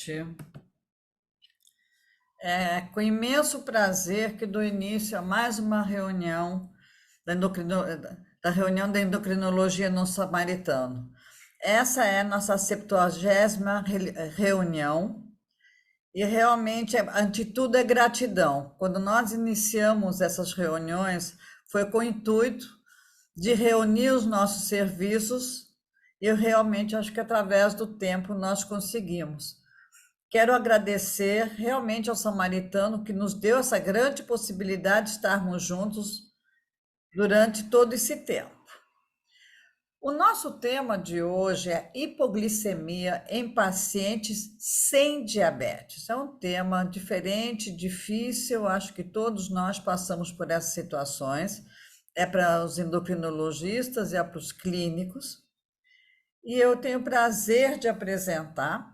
noite. É com imenso prazer que dou início a mais uma reunião da reunião da endocrinologia no Samaritano. Essa é a nossa 70ª reunião e realmente, ante tudo, é gratidão. Quando nós iniciamos essas reuniões, foi com o intuito de reunir os nossos serviços e eu realmente acho que através do tempo nós conseguimos. Quero agradecer realmente ao Samaritano que nos deu essa grande possibilidade de estarmos juntos durante todo esse tempo. O nosso tema de hoje é hipoglicemia em pacientes sem diabetes. É um tema diferente, difícil, acho que todos nós passamos por essas situações. É para os endocrinologistas e é para os clínicos. E eu tenho o prazer de apresentar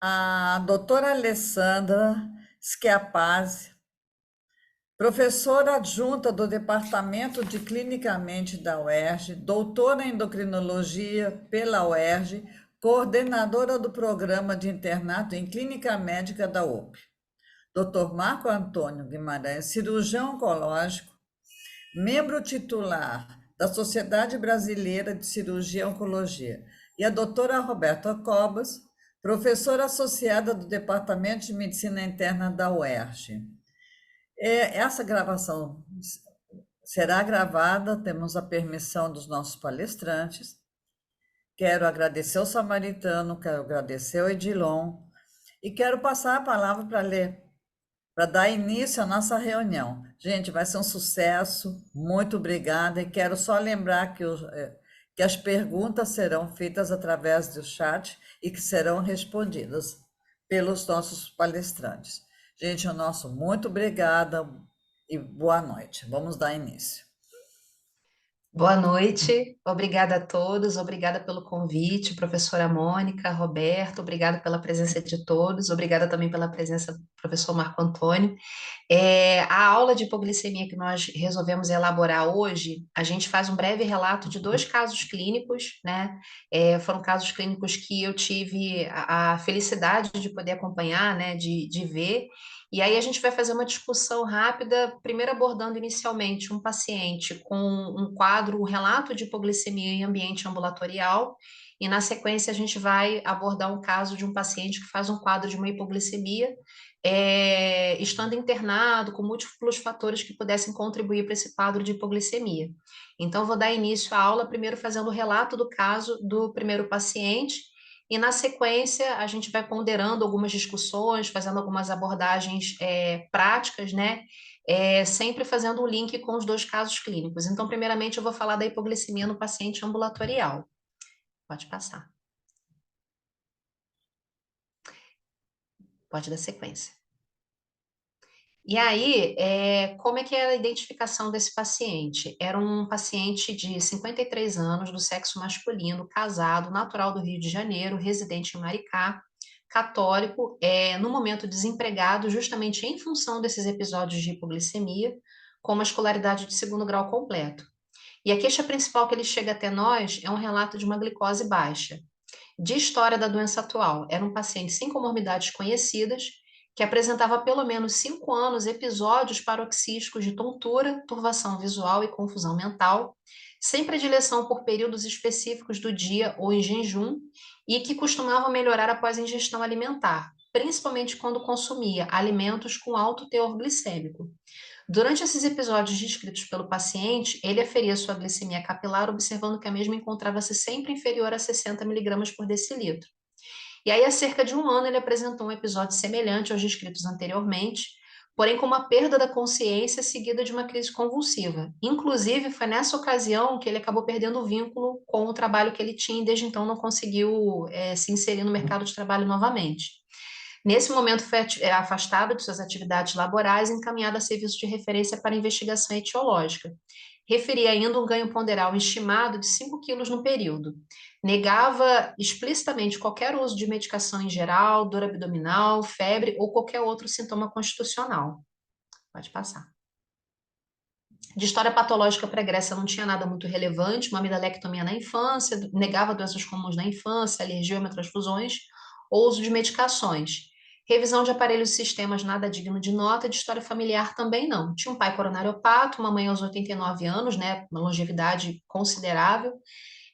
a doutora Alessandra Schiapazzi, professora adjunta do Departamento de Clinicamente da UERJ, doutora em endocrinologia pela UERJ, coordenadora do programa de internato em clínica médica da UP. Dr. Marco Antônio Guimarães, cirurgião oncológico, membro titular da Sociedade Brasileira de Cirurgia e Oncologia, e a doutora Roberta Cobas, professora associada do Departamento de Medicina Interna da UERJ. Essa gravação será gravada, temos a permissão dos nossos palestrantes. Quero agradecer ao Samaritano, quero agradecer ao Edilon e quero passar a palavra para dar início à nossa reunião. Gente, vai ser um sucesso, muito obrigada, e quero só lembrar que as perguntas serão feitas através do chat e que serão respondidas pelos nossos palestrantes. Gente, o nosso muito obrigada e boa noite. Vamos dar início. Boa noite, obrigada a todos, obrigada pelo convite, professora Mônica, Roberto, obrigada pela presença de todos, obrigada também pela presença do professor Marco Antônio. A aula de hipoglicemia que nós resolvemos elaborar hoje, a gente faz um breve relato de dois casos clínicos, né? Foram casos clínicos que eu tive a felicidade de poder acompanhar, né? De ver. E aí a gente vai fazer uma discussão rápida, primeiro abordando inicialmente um paciente com um quadro, um relato de hipoglicemia em ambiente ambulatorial, e na sequência a gente vai abordar um caso de um paciente que faz um quadro de uma hipoglicemia, estando internado, com múltiplos fatores que pudessem contribuir para esse quadro de hipoglicemia. Então, vou dar início à aula primeiro fazendo o relato do caso do primeiro paciente, e na sequência a gente vai ponderando algumas discussões, fazendo algumas abordagens práticas, né? Sempre fazendo um link com os dois casos clínicos. Então, primeiramente, eu vou falar da hipoglicemia no paciente ambulatorial. Pode passar. Pode dar sequência. E aí, como é que era a identificação desse paciente? Era um paciente de 53 anos, do sexo masculino, casado, natural do Rio de Janeiro, residente em Maricá, católico, no momento desempregado, justamente em função desses episódios de hipoglicemia, com uma escolaridade de segundo grau completo. E a queixa principal que ele chega até nós é um relato de uma glicose baixa. De história da doença atual, era um paciente sem comorbidades conhecidas, que apresentava há pelo menos 5 anos episódios paroxísticos de tontura, turvação visual e confusão mental, sem predileção por períodos específicos do dia ou em jejum, e que costumava melhorar após a ingestão alimentar, principalmente quando consumia alimentos com alto teor glicêmico. Durante esses episódios descritos pelo paciente, ele aferia sua glicemia capilar, observando que a mesma encontrava-se sempre inferior a 60 miligramas por decilitro. E aí, há cerca de 1 ano, ele apresentou um episódio semelhante aos descritos anteriormente, porém com uma perda da consciência seguida de uma crise convulsiva. Inclusive, foi nessa ocasião que ele acabou perdendo o vínculo com o trabalho que ele tinha e desde então não conseguiu se inserir no mercado de trabalho novamente. Nesse momento, foi afastado de suas atividades laborais e encaminhado a serviço de referência para investigação etiológica. Referia ainda um ganho ponderal estimado de 5 quilos no período. Negava explicitamente qualquer uso de medicação em geral, dor abdominal, febre ou qualquer outro sintoma constitucional. Pode passar. De história patológica pregressa não tinha nada muito relevante, uma amidalectomia na infância, negava doenças comuns na infância, alergia a transfusões, ou uso de medicações. Revisão de aparelhos e sistemas nada digno de nota, de história familiar também não. Tinha um pai coronariopata, uma mãe aos 89 anos, né, uma longevidade considerável,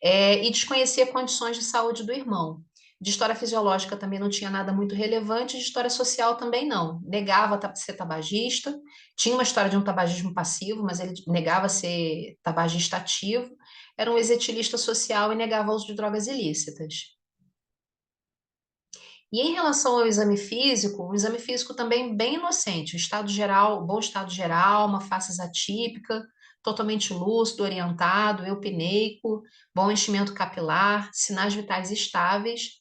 e desconhecia condições de saúde do irmão. De história fisiológica também não tinha nada muito relevante, de história social também não. Negava ser tabagista, tinha uma história de um tabagismo passivo, mas ele negava ser tabagista ativo, era um exetilista social e negava o uso de drogas ilícitas. E em relação ao exame físico, um exame físico também bem inocente, o estado geral, bom estado geral, uma face atípica, totalmente lúcido, orientado, eupineico, bom enchimento capilar, sinais vitais estáveis,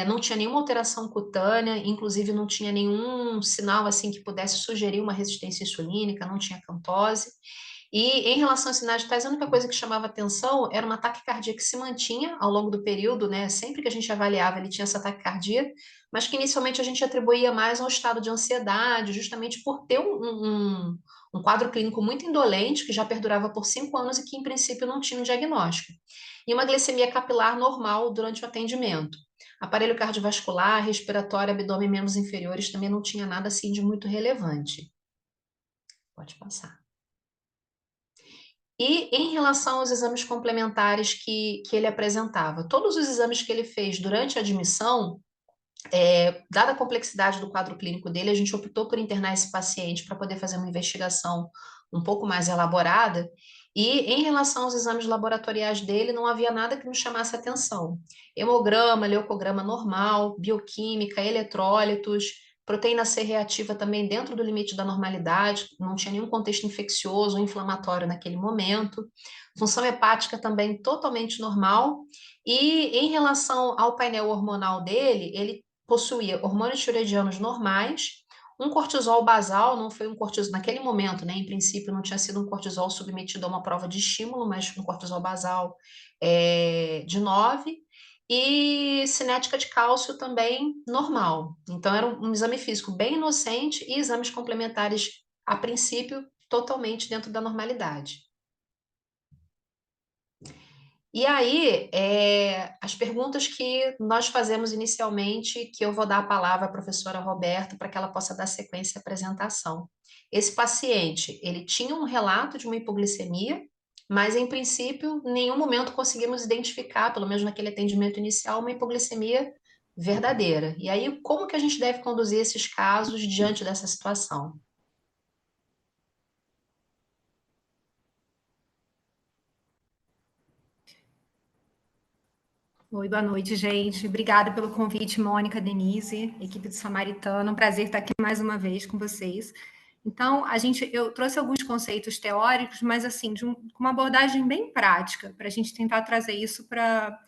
não tinha nenhuma alteração cutânea, inclusive não tinha nenhum sinal assim que pudesse sugerir uma resistência insulínica, não tinha cantose. E em relação aos sinais vitais, a única coisa que chamava atenção era uma taquicardia que se mantinha ao longo do período, né? Sempre que a gente avaliava, ele tinha essa taquicardia, mas que inicialmente a gente atribuía mais ao estado de ansiedade, justamente por ter um quadro clínico muito indolente, que já perdurava por 5 anos e que, em princípio, não tinha um diagnóstico. E uma glicemia capilar normal durante o atendimento. Aparelho cardiovascular, respiratório, abdômen, membros inferiores também não tinha nada assim de muito relevante. Pode passar. E em relação aos exames complementares que ele apresentava, todos os exames que ele fez durante a admissão, dada a complexidade do quadro clínico dele, a gente optou por internar esse paciente para poder fazer uma investigação um pouco mais elaborada. E em relação aos exames laboratoriais dele, não havia nada que nos chamasse atenção. Hemograma, leucograma normal, bioquímica, eletrólitos, proteína C reativa também dentro do limite da normalidade, não tinha nenhum contexto infeccioso ou inflamatório naquele momento. Função hepática também totalmente normal. E em relação ao painel hormonal dele, ele possuía hormônios tiroidianos normais, um cortisol basal, não foi um cortisol naquele momento, né? Em princípio, não tinha sido um cortisol submetido a uma prova de estímulo, mas um cortisol basal de 9, e cinética de cálcio também normal. Então, era um exame físico bem inocente e exames complementares, a princípio, totalmente dentro da normalidade. E aí, as perguntas que nós fazemos inicialmente, que eu vou dar a palavra à professora Roberta para que ela possa dar sequência à apresentação. Esse paciente, ele tinha um relato de uma hipoglicemia, mas em princípio, em nenhum momento conseguimos identificar, pelo menos naquele atendimento inicial, uma hipoglicemia verdadeira. E aí, como que a gente deve conduzir esses casos diante dessa situação? Oi, boa noite, gente. Obrigada pelo convite, Mônica, Denise, equipe do Samaritano. Um prazer estar aqui mais uma vez com vocês. Então, eu trouxe alguns conceitos teóricos, mas assim, com uma abordagem bem prática, para a gente tentar trazer isso para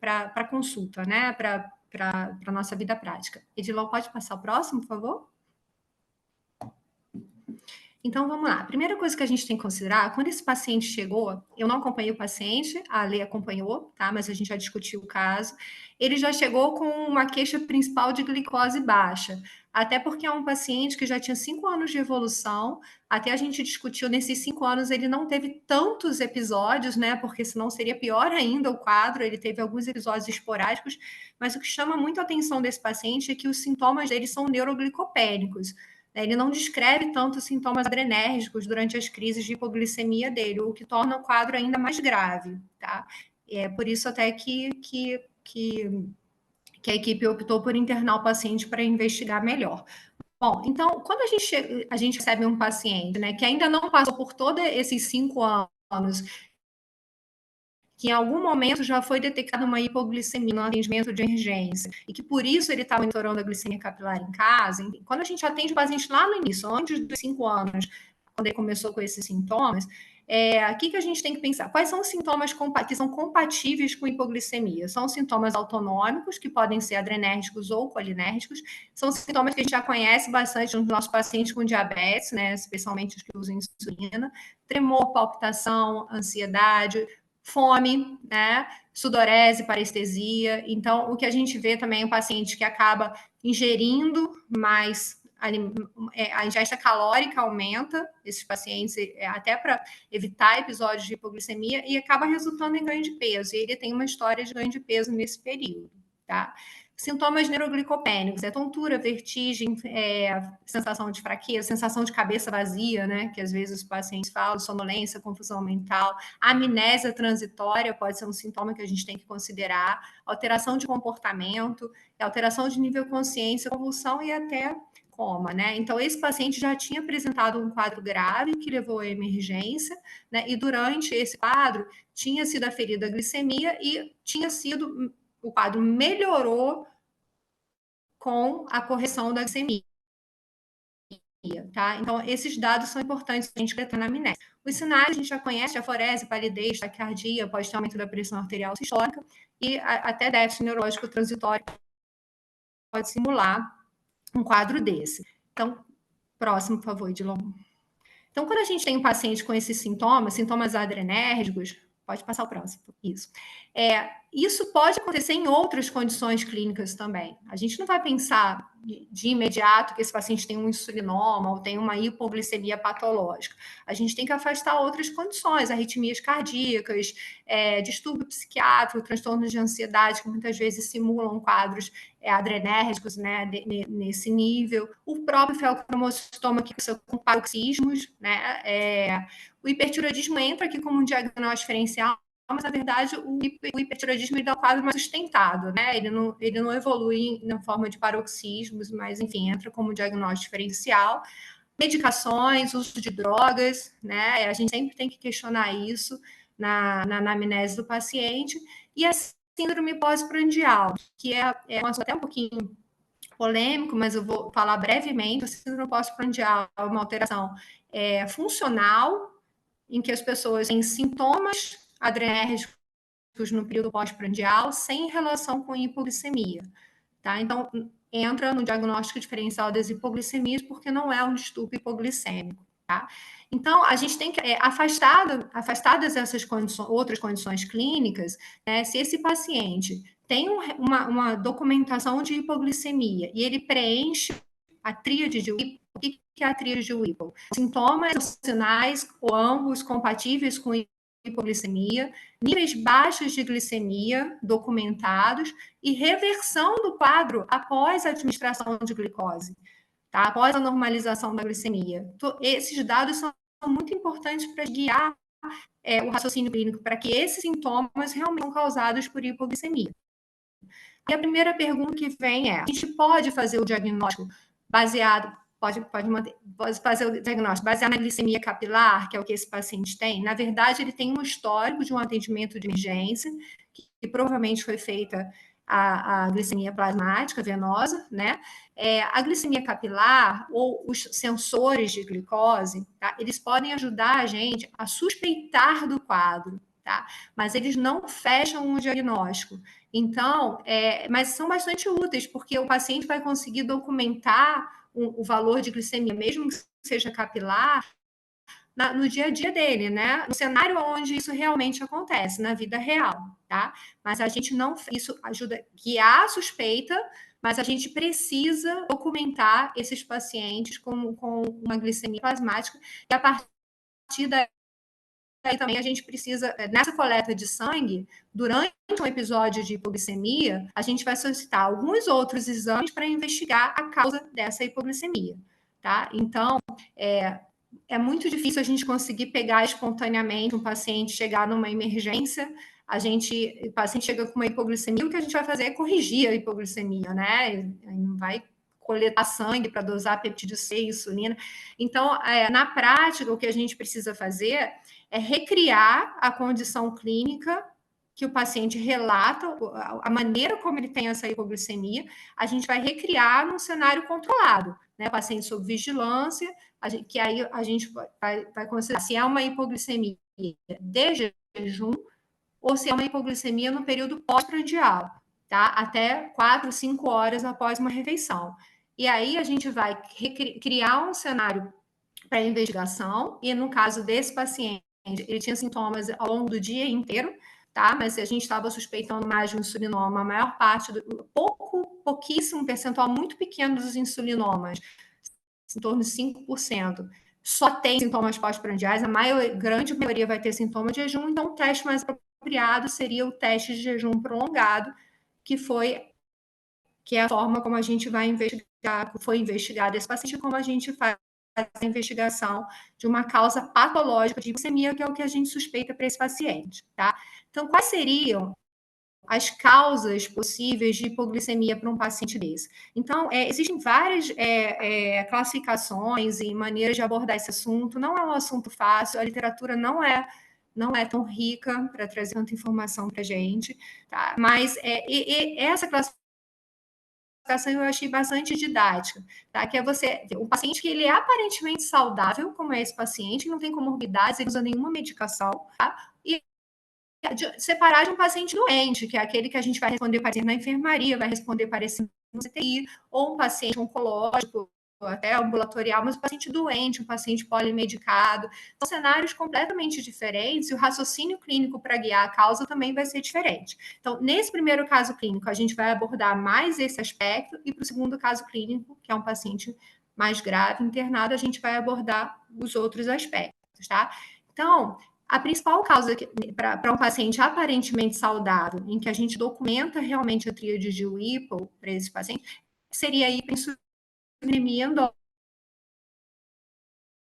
a consulta, né? Para a nossa vida prática. Edilon, pode passar o próximo, por favor? Então, vamos lá. A primeira coisa que a gente tem que considerar, quando esse paciente chegou, eu não acompanhei o paciente, a Lê acompanhou, tá? Mas a gente já discutiu o caso. Ele já chegou com uma queixa principal de glicose baixa, até porque é um paciente que já tinha 5 anos de evolução. Até a gente discutiu, nesses 5 anos ele não teve tantos episódios, né? Porque senão seria pior ainda o quadro. Ele teve alguns episódios esporádicos, mas o que chama muito a atenção desse paciente é que os sintomas dele são neuroglicopênicos. Ele não descreve tanto sintomas adrenérgicos durante as crises de hipoglicemia dele, o que torna o quadro ainda mais grave, tá? É por isso até que a equipe optou por internar o paciente para investigar melhor. Bom, então, quando a gente recebe um paciente, né, que ainda não passou por todos esses 5 anos, que em algum momento já foi detectada uma hipoglicemia no atendimento de emergência, e que por isso ele está monitorando a glicemia capilar em casa, quando a gente atende o paciente lá no início, antes dos 5 anos, quando ele começou com esses sintomas, aqui que a gente tem que pensar, quais são os sintomas que são compatíveis com hipoglicemia? São sintomas autonômicos, que podem ser adrenérgicos ou colinérgicos, são sintomas que a gente já conhece bastante nos nossos pacientes com diabetes, né, especialmente os que usam insulina, tremor, palpitação, ansiedade, fome, né, sudorese, parestesia. Então, o que a gente vê também é um paciente que acaba ingerindo mais, a ingesta calórica aumenta, esses pacientes, até para evitar episódios de hipoglicemia, e acaba resultando em ganho de peso. E ele tem uma história de ganho de peso nesse período, tá? Sintomas neuroglicopênicos, tontura, vertigem, sensação de fraqueza, sensação de cabeça vazia, né? Que às vezes os pacientes falam, sonolência, confusão mental, amnésia transitória pode ser um sintoma que a gente tem que considerar, alteração de comportamento, alteração de nível de consciência, convulsão e até coma, né? Então, esse paciente já tinha apresentado um quadro grave que levou à emergência, né? E durante esse quadro tinha sido aferida a glicemia e tinha sido, o quadro melhorou com a correção da glicemia, tá? Então, esses dados são importantes para a gente coletar na amnésia. Os sinais a gente já conhece, aforese, palidez, taquicardia, pode ter aumento da pressão arterial sistólica e até déficit neurológico transitório pode simular um quadro desse. Então, próximo, por favor, Edilon. Então, quando a gente tem um paciente com esses sintomas adrenérgicos, pode passar o próximo, isso. Isso pode acontecer em outras condições clínicas também. A gente não vai pensar de imediato que esse paciente tem um insulinoma ou tem uma hipoglicemia patológica. A gente tem que afastar outras condições, arritmias cardíacas, distúrbio psiquiátrico, transtornos de ansiedade, que muitas vezes simulam quadros adrenérgicos, né, nesse nível. O próprio feocromocitoma aqui com paroxismos, né, o hipertiroidismo entra aqui como um diagnóstico diferencial, mas, na verdade, o hipertiroidismo ele dá um quadro mais sustentado, né? Ele não evolui na forma de paroxismos, mas, enfim, entra como diagnóstico diferencial. Medicações, uso de drogas, né? A gente sempre tem que questionar isso na anamnese do paciente. E a síndrome pós-prandial, que é um assunto até um pouquinho polêmico, mas eu vou falar brevemente. A síndrome pós-prandial é uma alteração funcional, em que as pessoas têm sintomas adrenérgicos no período pós-prandial sem relação com hipoglicemia, tá? Então, entra no diagnóstico diferencial das hipoglicemias porque não é um distúrbio hipoglicêmico, tá? Então, a gente tem que, afastadas essas outras condições clínicas, né, se esse paciente tem uma documentação de hipoglicemia e ele preenche a tríade de Whipple. O que é a tríade de Whipple? Sintomas, sinais, ou ambos compatíveis com hipoglicemia, níveis baixos de glicemia documentados e reversão do quadro após a administração de glicose, tá? Após a normalização da glicemia. Então, esses dados são muito importantes para guiar o raciocínio clínico, para que esses sintomas realmente são causados por hipoglicemia. E a primeira pergunta que vem a gente pode fazer o diagnóstico baseado, pode fazer o diagnóstico baseado na glicemia capilar, que é o que esse paciente tem? Na verdade, ele tem um histórico de um atendimento de emergência, que provavelmente foi feita a glicemia plasmática venosa, né? A glicemia capilar ou os sensores de glicose, tá? Eles podem ajudar a gente a suspeitar do quadro, tá? Mas eles não fecham o diagnóstico. Então, mas são bastante úteis, porque o paciente vai conseguir documentar o valor de glicemia, mesmo que seja capilar, no dia a dia dele, né? No cenário onde isso realmente acontece, na vida real, tá? Mas a gente não... Isso ajuda a guiar a suspeita, mas a gente precisa documentar esses pacientes com uma glicemia plasmática, e a partir daí também a gente precisa, nessa coleta de sangue, durante um episódio de hipoglicemia, a gente vai solicitar alguns outros exames para investigar a causa dessa hipoglicemia, tá? Então, é muito difícil a gente conseguir pegar espontaneamente um paciente, chegar numa emergência, o paciente chega com uma hipoglicemia, o que a gente vai fazer é corrigir a hipoglicemia, né? Não vai coletar sangue para dosar peptídeo C, insulina. Então, na prática, o que a gente precisa fazer é recriar a condição clínica que o paciente relata, a maneira como ele tem essa hipoglicemia, a gente vai recriar num cenário controlado, né? Paciente sob vigilância, que aí a gente vai considerar se é uma hipoglicemia de jejum ou se é uma hipoglicemia no período pós-prandial, tá? Até 4, 5 horas após uma refeição. E aí a gente vai criar um cenário para investigação, e no caso desse paciente, ele tinha sintomas ao longo do dia inteiro, tá? Mas a gente estava suspeitando mais de um insulinoma, a maior parte, pouquíssimo percentual, muito pequeno dos insulinomas, em torno de 5%, só tem sintomas pós-prandiais, grande maioria vai ter sintoma de jejum, então o teste mais apropriado seria o teste de jejum prolongado, que foi que é a forma como a gente vai investigar, foi investigado esse paciente, como a gente faz a investigação de uma causa patológica de hipoglicemia, que é o que a gente suspeita para esse paciente, tá? Então, quais seriam as causas possíveis de hipoglicemia para um paciente desse? Então, existem várias classificações e maneiras de abordar esse assunto. Não é um assunto fácil, a literatura não é tão rica para trazer tanta informação para a gente, tá? Mas essa classificação eu achei bastante didática, tá? Que é você, o paciente que ele é aparentemente saudável, como é esse paciente, não tem comorbidades, ele não usa nenhuma medicação, tá? E separar de um paciente doente, que é aquele que a gente vai responder paciente na enfermaria, vai responder paciente no CTI, ou um paciente oncológico, até ambulatorial, mas um paciente doente, um paciente polimedicado. São cenários completamente diferentes e o raciocínio clínico para guiar a causa também vai ser diferente. Então, nesse primeiro caso clínico, a gente vai abordar mais esse aspecto e para o segundo caso clínico, que é um paciente mais grave, internado, a gente vai abordar os outros aspectos, tá? Então, a principal causa para um paciente aparentemente saudável, em que a gente documenta realmente a tríade de Whipple para esse paciente, seria a hiperinsulinemia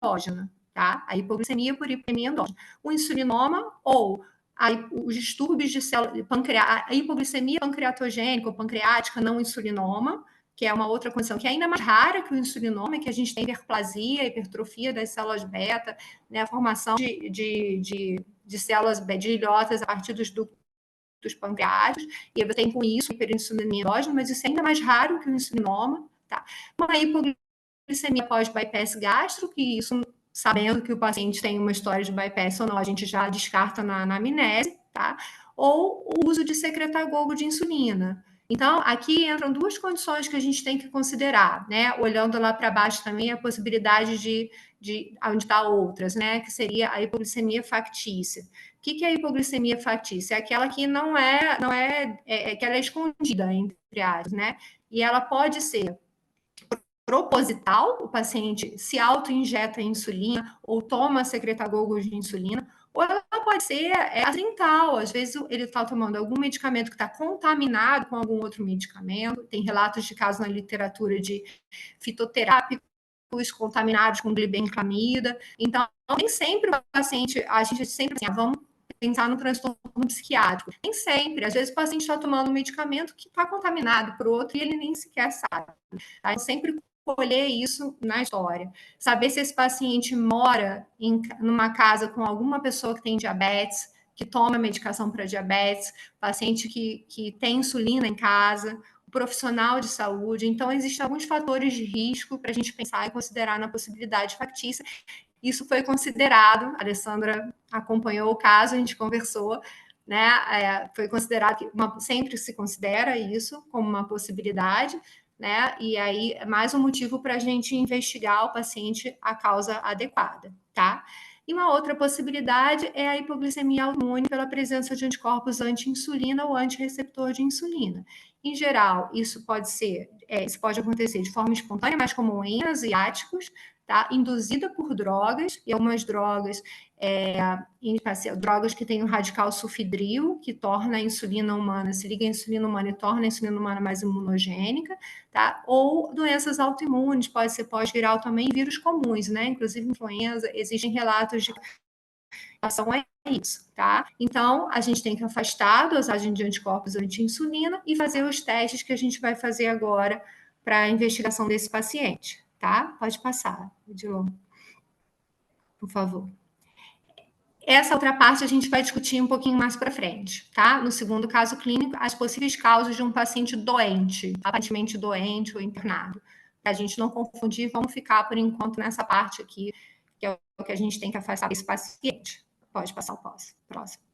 endógena, tá? A hipoglicemia por hiperemia endógena. O insulinoma ou os distúrbios de célula pancreática, a hipoglicemia pancreatogênica ou pancreática não insulinoma, que é uma outra condição que é ainda mais rara que o insulinoma, que a gente tem hiperplasia, hipertrofia das células beta, né, a formação de células de ilhotas a partir dos pancreáticos, e você tem com isso hiperinsulinemia endógena, mas isso é ainda mais raro que o insulinoma, tá? Uma hipoglicemia pós-bypass gástrico, que isso, sabendo que o paciente tem uma história de bypass ou não, a gente já descarta na anamnese, tá? Ou o uso de secretagogo de insulina. Então, aqui entram duas condições que a gente tem que considerar, né? Olhando lá para baixo também a possibilidade de onde está outras, né? Que seria a hipoglicemia factícia. O que é a hipoglicemia factícia? É aquela que que ela é escondida, entre aspas, né? E ela pode ser proposital, o paciente se auto-injeta insulina ou toma secretagogos de insulina, ou ela pode ser acidental, às vezes ele está tomando algum medicamento que está contaminado com algum outro medicamento, tem relatos de casos na literatura de fitoterápicos contaminados com glibenclamida, então nem sempre o paciente, a gente sempre assim, vamos pensar no transtorno psiquiátrico, nem sempre, às vezes o paciente está tomando um medicamento que está contaminado por outro e ele nem sequer sabe, tá? Então, sempre colher isso na história. Saber se esse paciente mora numa casa com alguma pessoa que tem diabetes, que toma medicação para diabetes, paciente que tem insulina em casa, profissional de saúde. Então, existem alguns fatores de risco para a gente pensar e considerar na possibilidade factícia. Isso foi considerado, a Alessandra acompanhou o caso, a gente conversou, né? Foi considerado que sempre se considera isso como uma possibilidade, né? E aí é mais um motivo para a gente investigar o paciente a causa adequada, tá? E uma outra possibilidade é a hipoglicemia autoimune pela presença de anticorpos anti-insulina ou anti-receptor de insulina. Em geral, isso pode acontecer de forma espontânea, mais comum em asiáticos, tá? Induzida por drogas, e algumas drogas drogas que têm o radical sulfidril, que torna a insulina humana, se liga a insulina humana e torna a insulina humana mais imunogênica, tá? Ou doenças autoimunes, pode ser pós-viral também, vírus comuns, né? Inclusive influenza, existem relatos de relação a isso, tá? Então, a gente tem que afastar a dosagem de anticorpos anti-insulina e fazer os testes que a gente vai fazer agora para a investigação desse paciente, tá? Pode passar, Edilon, por favor. Essa outra parte a gente vai discutir um pouquinho mais para frente, tá? No segundo caso clínico, as possíveis causas de um paciente doente, aparentemente doente ou internado. Para a gente não confundir, vamos ficar por enquanto nessa parte aqui, que é o que a gente tem que afastar desse paciente. Pode passar o próximo.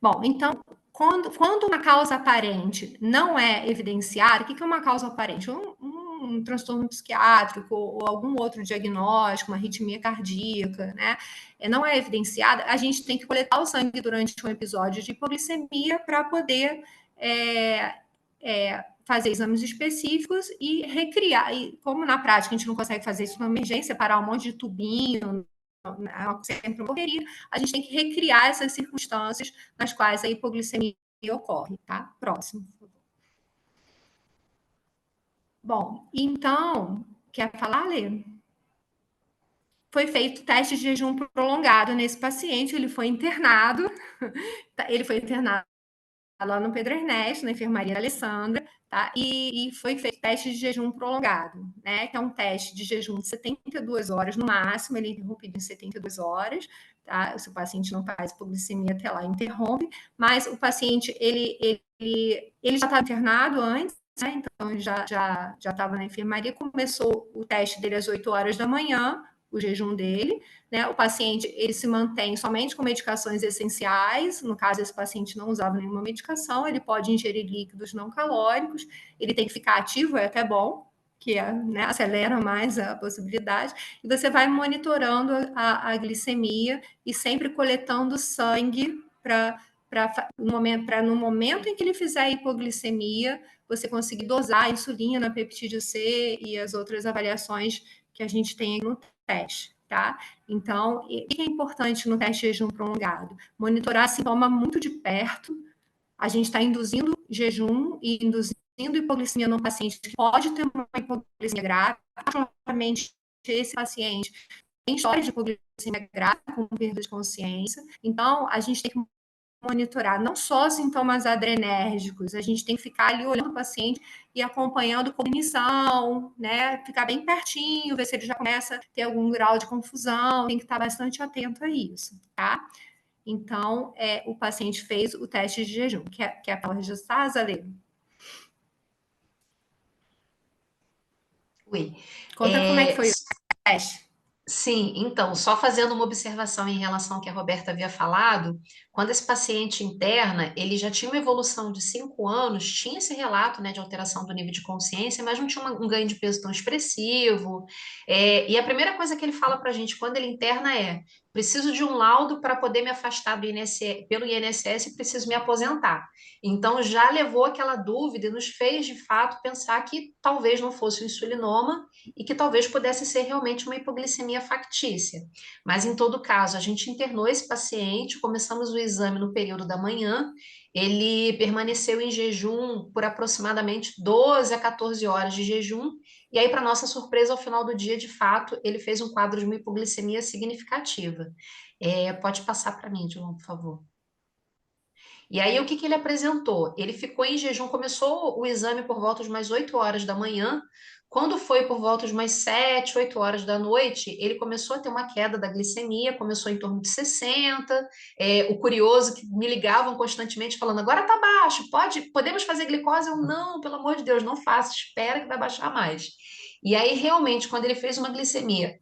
Bom, então, quando uma causa aparente não é evidenciada, o que é uma causa aparente? Um transtorno psiquiátrico ou algum outro diagnóstico, uma arritmia cardíaca, né? Não é evidenciada, a gente tem que coletar o sangue durante um episódio de hipoglicemia para poder fazer exames específicos e recriar. E como na prática a gente não consegue fazer isso na emergência, parar um monte de tubinho, sempre ocorreria, a gente tem que recriar essas circunstâncias nas quais a hipoglicemia ocorre, tá? Próximo, por favor. Bom, então, quer falar, Lê? Foi feito teste de jejum prolongado nesse paciente, ele foi internado lá no Pedro Ernesto, na enfermaria da Alessandra, tá? E foi feito teste de jejum prolongado, né? Que é um teste de jejum de 72 horas no máximo, ele é interrompido em 72 horas, tá? Se o paciente não faz hipoglicemia até lá, interrompe, mas o paciente, ele já estava internado antes, né? Então, ele já estava na enfermaria, começou o teste dele às 8 horas da manhã, o jejum dele, né? O paciente ele se mantém somente com medicações essenciais. No caso, esse paciente não usava nenhuma medicação, ele pode ingerir líquidos não calóricos, ele tem que ficar ativo, é até bom, que né, acelera mais a possibilidade, e você vai monitorando a glicemia e sempre coletando sangue para no momento em que ele fizer a hipoglicemia, você conseguir dosar a insulina, peptídeo C e as outras avaliações que a gente tem no teste, tá? Então, o que é importante no teste de jejum prolongado? Monitorar sintoma muito de perto. A gente está induzindo jejum e induzindo hipoglicemia no paciente que pode ter uma hipoglicemia grave. Particularmente, esse paciente tem história de hipoglicemia grave, com perda de consciência. Então, a gente tem que monitorar não só sintomas adrenérgicos, a gente tem que ficar ali olhando o paciente e acompanhando cognição, né? Ficar bem pertinho, ver se ele já começa a ter algum grau de confusão, tem que estar bastante atento a isso, tá? Então, o paciente fez o teste de jejum. Quer falar registrar, Zalê? Ui. Conta como é que foi o teste. Sim, então, só fazendo uma observação em relação ao que a Roberta havia falado, quando esse paciente interna, ele já tinha uma evolução de 5 anos, tinha esse relato, né, de alteração do nível de consciência, mas não tinha um ganho de peso tão expressivo. E a primeira coisa que ele fala para a gente quando ele interna é: preciso de um laudo para poder me afastar do INSS, pelo INSS e preciso me aposentar. Então, já levou aquela dúvida e nos fez, de fato, pensar que talvez não fosse o insulinoma e que talvez pudesse ser realmente uma hipoglicemia factícia. Mas, em todo caso, a gente internou esse paciente, começamos o exame no período da manhã, ele permaneceu em jejum por aproximadamente 12 a 14 horas de jejum, e aí, para nossa surpresa, ao final do dia, de fato, ele fez um quadro de uma hipoglicemia significativa. Pode passar para mim, Dilon, por favor. E aí, o que que ele apresentou? Ele ficou em jejum, começou o exame por volta de umas 8 horas da manhã. Quando foi por volta de umas 7, 8 horas da noite, ele começou a ter uma queda da glicemia, começou em torno de 60. O curioso que me ligavam constantemente falando: agora tá baixo, podemos fazer glicose? Eu, não, pelo amor de Deus, não faça, espera que vai baixar mais. E aí, realmente, quando ele fez uma glicemia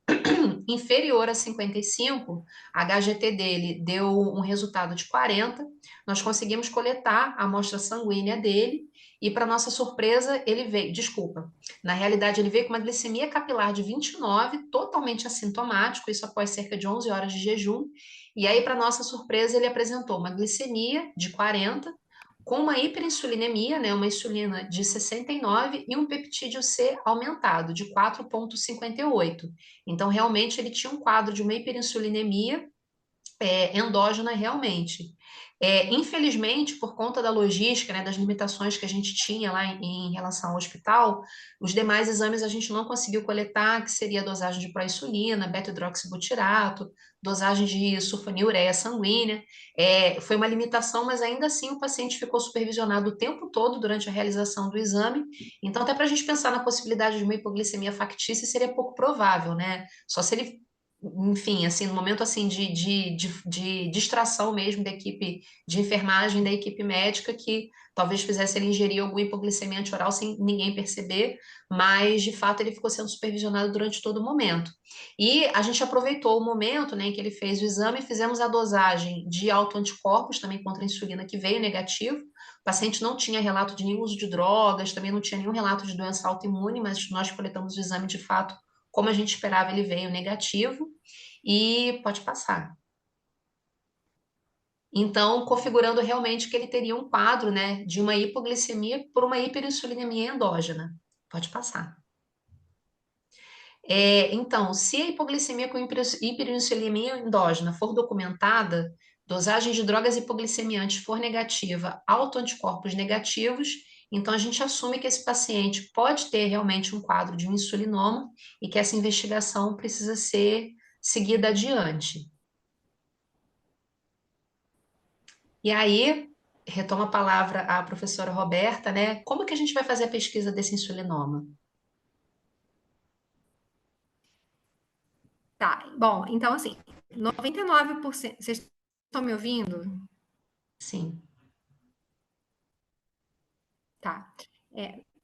inferior a 55, a HGT dele deu um resultado de 40. Nós conseguimos coletar a amostra sanguínea dele e, para nossa surpresa, ele veio, desculpa, na realidade ele veio com uma glicemia capilar de 29, totalmente assintomático, isso após cerca de 11 horas de jejum, e aí, para nossa surpresa, ele apresentou uma glicemia de 40, com uma hiperinsulinemia, né, uma insulina de 69 e um peptídeo C aumentado de 4,58. Então, realmente, ele tinha um quadro de uma hiperinsulinemia endógena realmente. Infelizmente, por conta da logística, né, das limitações que a gente tinha lá em relação ao hospital, os demais exames a gente não conseguiu coletar, que seria a dosagem de proinsulina, beta-hidroxibutirato, dosagem de sulfonilureia sanguínea. Foi uma limitação, mas ainda assim o paciente ficou supervisionado o tempo todo durante a realização do exame. Então, até para a gente pensar na possibilidade de uma hipoglicemia factícia, seria pouco provável, né? Só se ele, enfim, assim, no momento assim de distração mesmo da equipe de enfermagem, da equipe médica, que talvez fizesse ele ingerir algum hipoglicemia antioral sem ninguém perceber, mas de fato ele ficou sendo supervisionado durante todo o momento. E a gente aproveitou o momento, né, em que ele fez o exame, fizemos a dosagem de autoanticorpos também contra a insulina, que veio negativo. O paciente não tinha relato de nenhum uso de drogas, também não tinha nenhum relato de doença autoimune, mas nós coletamos o exame de fato como a gente esperava, ele veio negativo e pode passar. Então, configurando realmente que ele teria um quadro, né, de uma hipoglicemia por uma hiperinsulinemia endógena. Pode passar. Então, se a hipoglicemia com hiperinsulinemia endógena for documentada, dosagem de drogas hipoglicemiantes for negativa, autoanticorpos negativos, Então, a gente assume que esse paciente pode ter realmente um quadro de um insulinoma e que essa investigação precisa ser seguida adiante. E aí, retoma a palavra a professora Roberta, né? Como que a gente vai fazer a pesquisa desse insulinoma? Tá, bom, então assim, 99%. Vocês estão me ouvindo? Sim. Tá.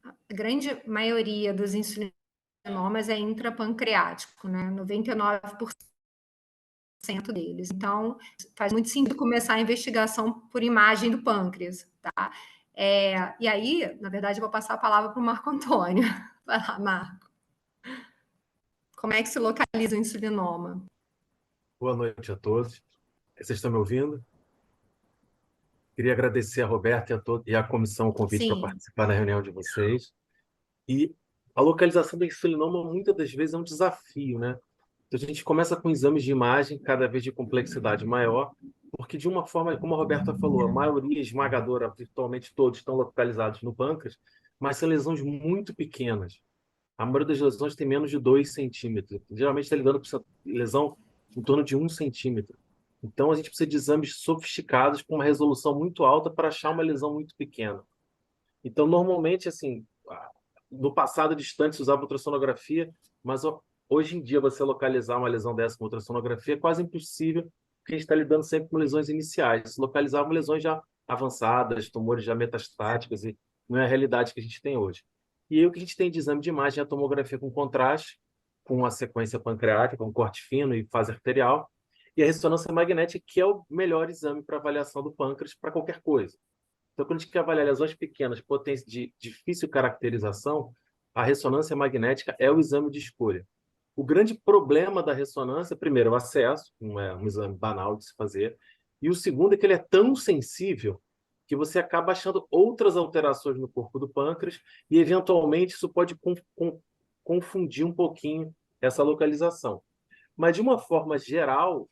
A grande maioria dos insulinomas é intrapancreático, né? 99% deles. Então, faz muito sentido começar a investigação por imagem do pâncreas, tá? E aí, na verdade, eu vou passar a palavra para o Marco Antônio. Vai lá, Marco. Como é que se localiza o insulinoma? Boa noite a todos. Vocês estão me ouvindo? Queria agradecer a Roberta e a comissão o convite para Sim, participar da reunião de vocês. E a localização do insulinoma muitas das vezes é um desafio, né? Então, a gente começa com exames de imagem cada vez de complexidade maior, porque de uma forma, como a Roberta falou, a maioria esmagadora, virtualmente todos, estão localizados no pâncreas, mas são lesões muito pequenas. A maioria das lesões tem menos de 2 centímetros. Geralmente está lidando com lesão em torno de 1 centímetro. Então, a gente precisa de exames sofisticados com uma resolução muito alta para achar uma lesão muito pequena. Então, normalmente, assim, no passado distante se usava ultrassonografia, mas hoje em dia você localizar uma lesão dessa com ultrassonografia é quase impossível, porque a gente está lidando sempre com lesões iniciais. Se localizar uma lesões já avançadas, tumores já metastáticos, e não é a realidade que a gente tem hoje. E aí o que a gente tem de exame de imagem é a tomografia com contraste, com a sequência pancreática, com corte fino e fase arterial, e a ressonância magnética, que é o melhor exame para avaliação do pâncreas para qualquer coisa. Então, quando a gente quer avaliar lesões pequenas, potência de difícil caracterização, a ressonância magnética é o exame de escolha. O grande problema da ressonância, primeiro, é o acesso, não é um exame banal de se fazer, e o segundo é que ele é tão sensível que você acaba achando outras alterações no corpo do pâncreas e, eventualmente, isso pode confundir um pouquinho essa localização. Mas, de uma forma geral,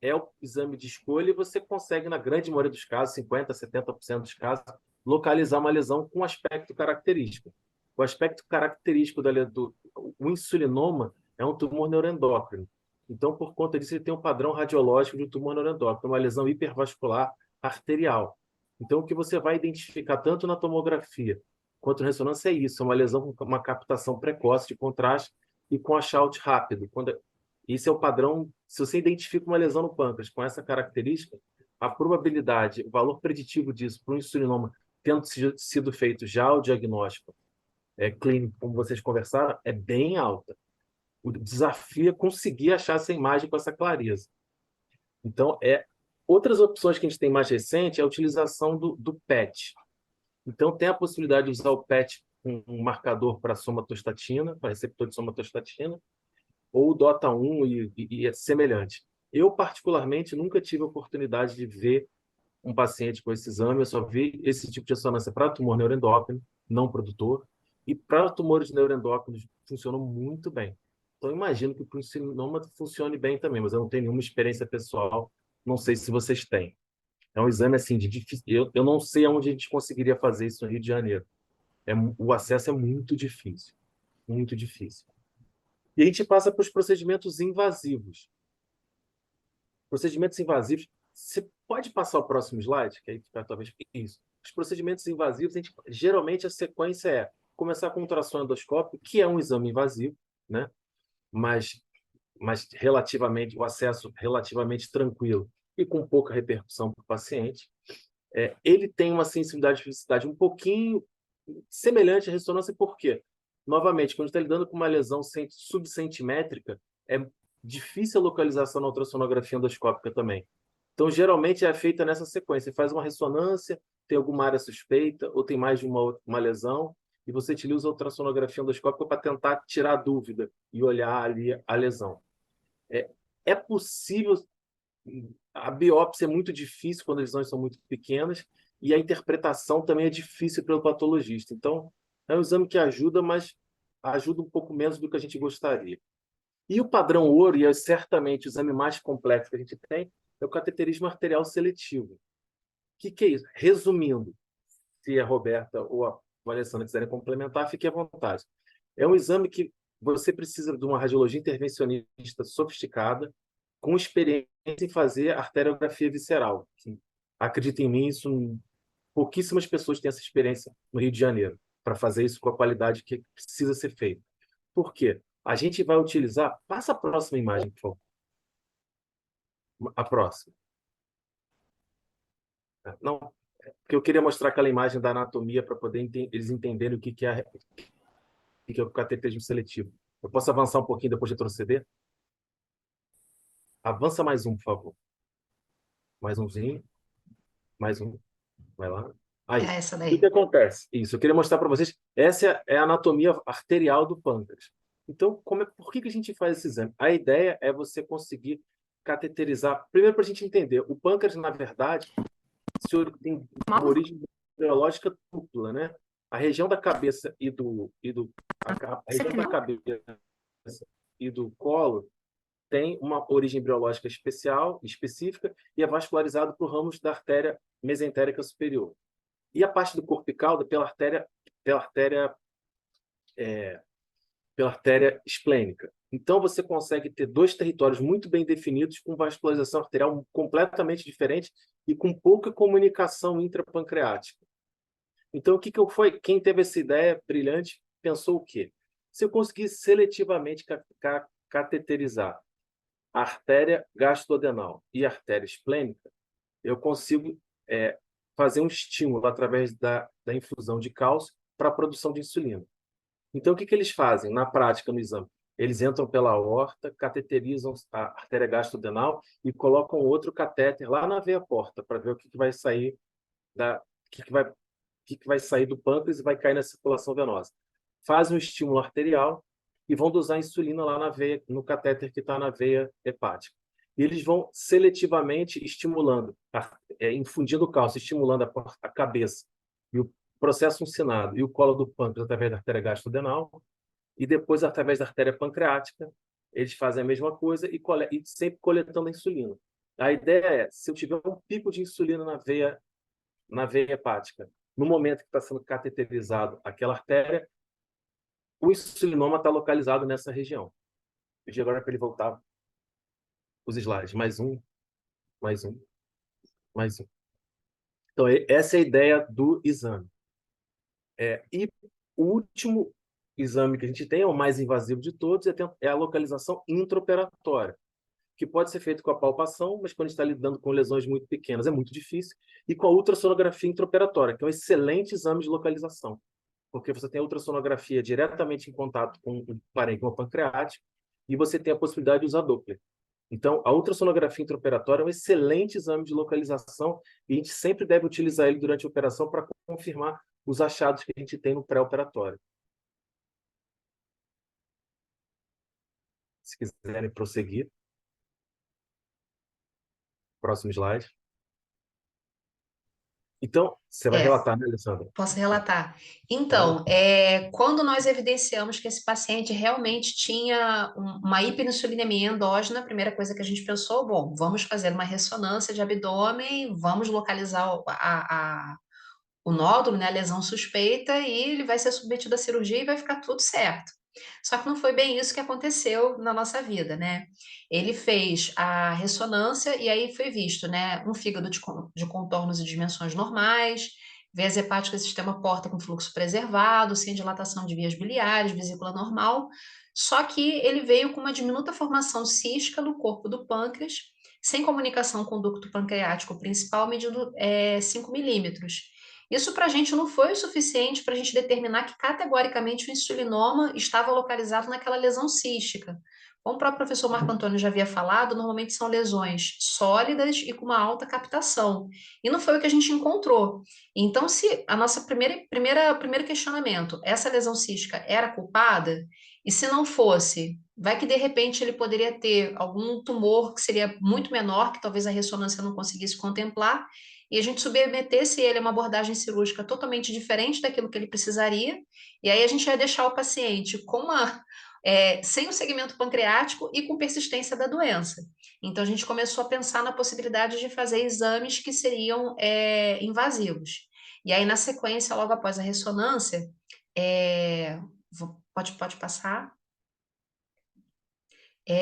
é o exame de escolha e você consegue, na grande maioria dos casos, 50%, 70% dos casos, localizar uma lesão com aspecto característico. O aspecto característico o insulinoma é um tumor neuroendócrino. Então, por conta disso, ele tem um padrão radiológico de um tumor neuroendócrino, uma lesão hipervascular arterial. Então, o que você vai identificar tanto na tomografia quanto na ressonância é isso, é uma lesão com uma captação precoce de contraste e com achaute rápido. Esse é o padrão. Se você identifica uma lesão no pâncreas com essa característica, a probabilidade, o valor preditivo disso para um insulinoma tendo sido feito já o diagnóstico clínico, como vocês conversaram, é bem alta. O desafio é conseguir achar essa imagem com essa clareza. Então, outras opções que a gente tem mais recente é a utilização do PET. Então, tem a possibilidade de usar o PET com um marcador para somatostatina, para receptor de somatostatina, ou o DOTA1 e é semelhante. Eu, particularmente, nunca tive a oportunidade de ver um paciente com esse exame, eu só vi esse tipo de ressonância para tumor neuroendócrino, não produtor, e para tumores neuroendócrinos funcionou muito bem. Então, imagino que para o insulinoma funcione bem também, mas eu não tenho nenhuma experiência pessoal, não sei se vocês têm. É um exame assim de difícil. Eu não sei aonde a gente conseguiria fazer isso no Rio de Janeiro. O acesso é muito difícil, muito difícil. E a gente passa para os procedimentos invasivos. Procedimentos invasivos, você pode passar o próximo slide, que aí fica talvez isso. Os procedimentos invasivos, geralmente a sequência é começar com ultrassom endoscópico, que é um exame invasivo, né? mas relativamente, o acesso relativamente tranquilo e com pouca repercussão para o paciente. Ele tem uma sensibilidade e especificidade um pouquinho semelhante à ressonância, por quê? Novamente, quando está lidando com uma lesão subcentimétrica, é difícil a localização na ultrassonografia endoscópica também. Então, geralmente é feita nessa sequência. Você faz uma ressonância, tem alguma área suspeita, ou tem mais de uma lesão, e você utiliza a ultrassonografia endoscópica para tentar tirar a dúvida e olhar ali a lesão. É possível. A biópsia é muito difícil quando as lesões são muito pequenas, e a interpretação também é difícil pelo patologista. Então, é um exame que ajuda, mas ajuda um pouco menos do que a gente gostaria. E o padrão ouro, e é certamente o exame mais complexo que a gente tem, é o cateterismo arterial seletivo. O que é isso? Resumindo, se a Roberta ou Alessandra quiserem complementar, fique à vontade. É um exame que você precisa de uma radiologia intervencionista sofisticada, com experiência em fazer arteriografia visceral. Acredita em mim, pouquíssimas pessoas têm essa experiência no Rio de Janeiro, para fazer isso com a qualidade que precisa ser feita. Por quê? A gente vai utilizar... Passa a próxima imagem, por favor. A próxima. Não, porque eu queria mostrar aquela imagem da anatomia para poder eles entenderem o que é o cateterismo seletivo. Eu posso avançar um pouquinho depois de retroceder? Avança mais um, por favor. Mais umzinho. Mais um. Vai lá. Aí. É essa O daí. que acontece? Isso, eu queria mostrar para vocês. Essa é a anatomia arterial do pâncreas. Então, por que a gente faz esse exame? A ideia é você conseguir cateterizar. Primeiro, para a gente entender, o pâncreas, na verdade, tem uma origem biológica dupla, né? A região da cabeça a região da cabeça e do colo tem uma origem embriológica específica, e é vascularizado por ramos da artéria mesentérica superior. E a parte do corpo e cauda pela artéria esplênica. Então, você consegue ter dois territórios muito bem definidos, com vascularização arterial completamente diferente e com pouca comunicação intrapancreática. Então, quem teve essa ideia brilhante pensou o quê? Se eu conseguisse seletivamente cateterizar a artéria gastrodenal e a artéria esplênica, eu consigo fazer um estímulo através da infusão de cálcio para a produção de insulina. Então, o que eles fazem na prática no exame? Eles entram pela aorta, cateterizam a artéria gastrodenal e colocam outro catéter lá na veia porta para ver o que vai sair vai sair do pâncreas e vai cair na circulação venosa. Fazem um estímulo arterial e vão dosar insulina lá na veia, no catéter que está na veia hepática. E eles vão seletivamente estimulando, infundindo cálcio, estimulando a cabeça e o processo uncinado e o colo do pâncreas através da artéria gastrodenal, e depois, através da artéria pancreática, eles fazem a mesma coisa e sempre coletando a insulina. A ideia é, se eu tiver um pico de insulina na veia hepática, no momento que está sendo cateterizado aquela artéria, o insulinoma está localizado nessa região. Pedi agora para ele voltar os slides. Mais um, mais um, mais um. Então, essa é a ideia do exame. E o último exame que a gente tem, é o mais invasivo de todos, é a localização intraoperatória, que pode ser feito com a palpação, mas quando a gente está lidando com lesões muito pequenas é muito difícil, e com a ultrassonografia intraoperatória, que é um excelente exame de localização, porque você tem a ultrassonografia diretamente em contato com o parênquima pancreático, e você tem a possibilidade de usar Doppler. Então, a ultrassonografia intraoperatória é um excelente exame de localização, e a gente sempre deve utilizar ele durante a operação para confirmar os achados que a gente tem no pré-operatório. Se quiserem prosseguir. Próximo slide. Então, você vai relatar, né, Alessandra? Posso relatar. Então, quando nós evidenciamos que esse paciente realmente tinha uma hiperinsulinemia endógena, a primeira coisa que a gente pensou, bom, vamos fazer uma ressonância de abdômen, vamos localizar o nódulo, né, a lesão suspeita, e ele vai ser submetido à cirurgia e vai ficar tudo certo. Só que não foi bem isso que aconteceu na nossa vida, né? Ele fez a ressonância e aí foi visto, né, um fígado de contornos e dimensões normais, veias hepáticas e sistema porta com fluxo preservado, sem dilatação de vias biliares, vesícula normal, só que ele veio com uma diminuta formação cística no corpo do pâncreas, sem comunicação com o ducto pancreático principal, medindo 5 milímetros. Isso para a gente não foi o suficiente para a gente determinar que categoricamente o insulinoma estava localizado naquela lesão cística. Como o próprio professor Marco Antônio já havia falado, normalmente são lesões sólidas e com uma alta captação. E não foi o que a gente encontrou. Então, se a nossa primeiro questionamento, essa lesão cística era culpada, e se não fosse, vai que de repente ele poderia ter algum tumor que seria muito menor, que talvez a ressonância não conseguisse contemplar, e a gente submetesse ele a uma abordagem cirúrgica totalmente diferente daquilo que ele precisaria, e aí a gente ia deixar o paciente sem o segmento pancreático e com persistência da doença. Então a gente começou a pensar na possibilidade de fazer exames que seriam invasivos. E aí, na sequência, logo após a ressonância, pode passar.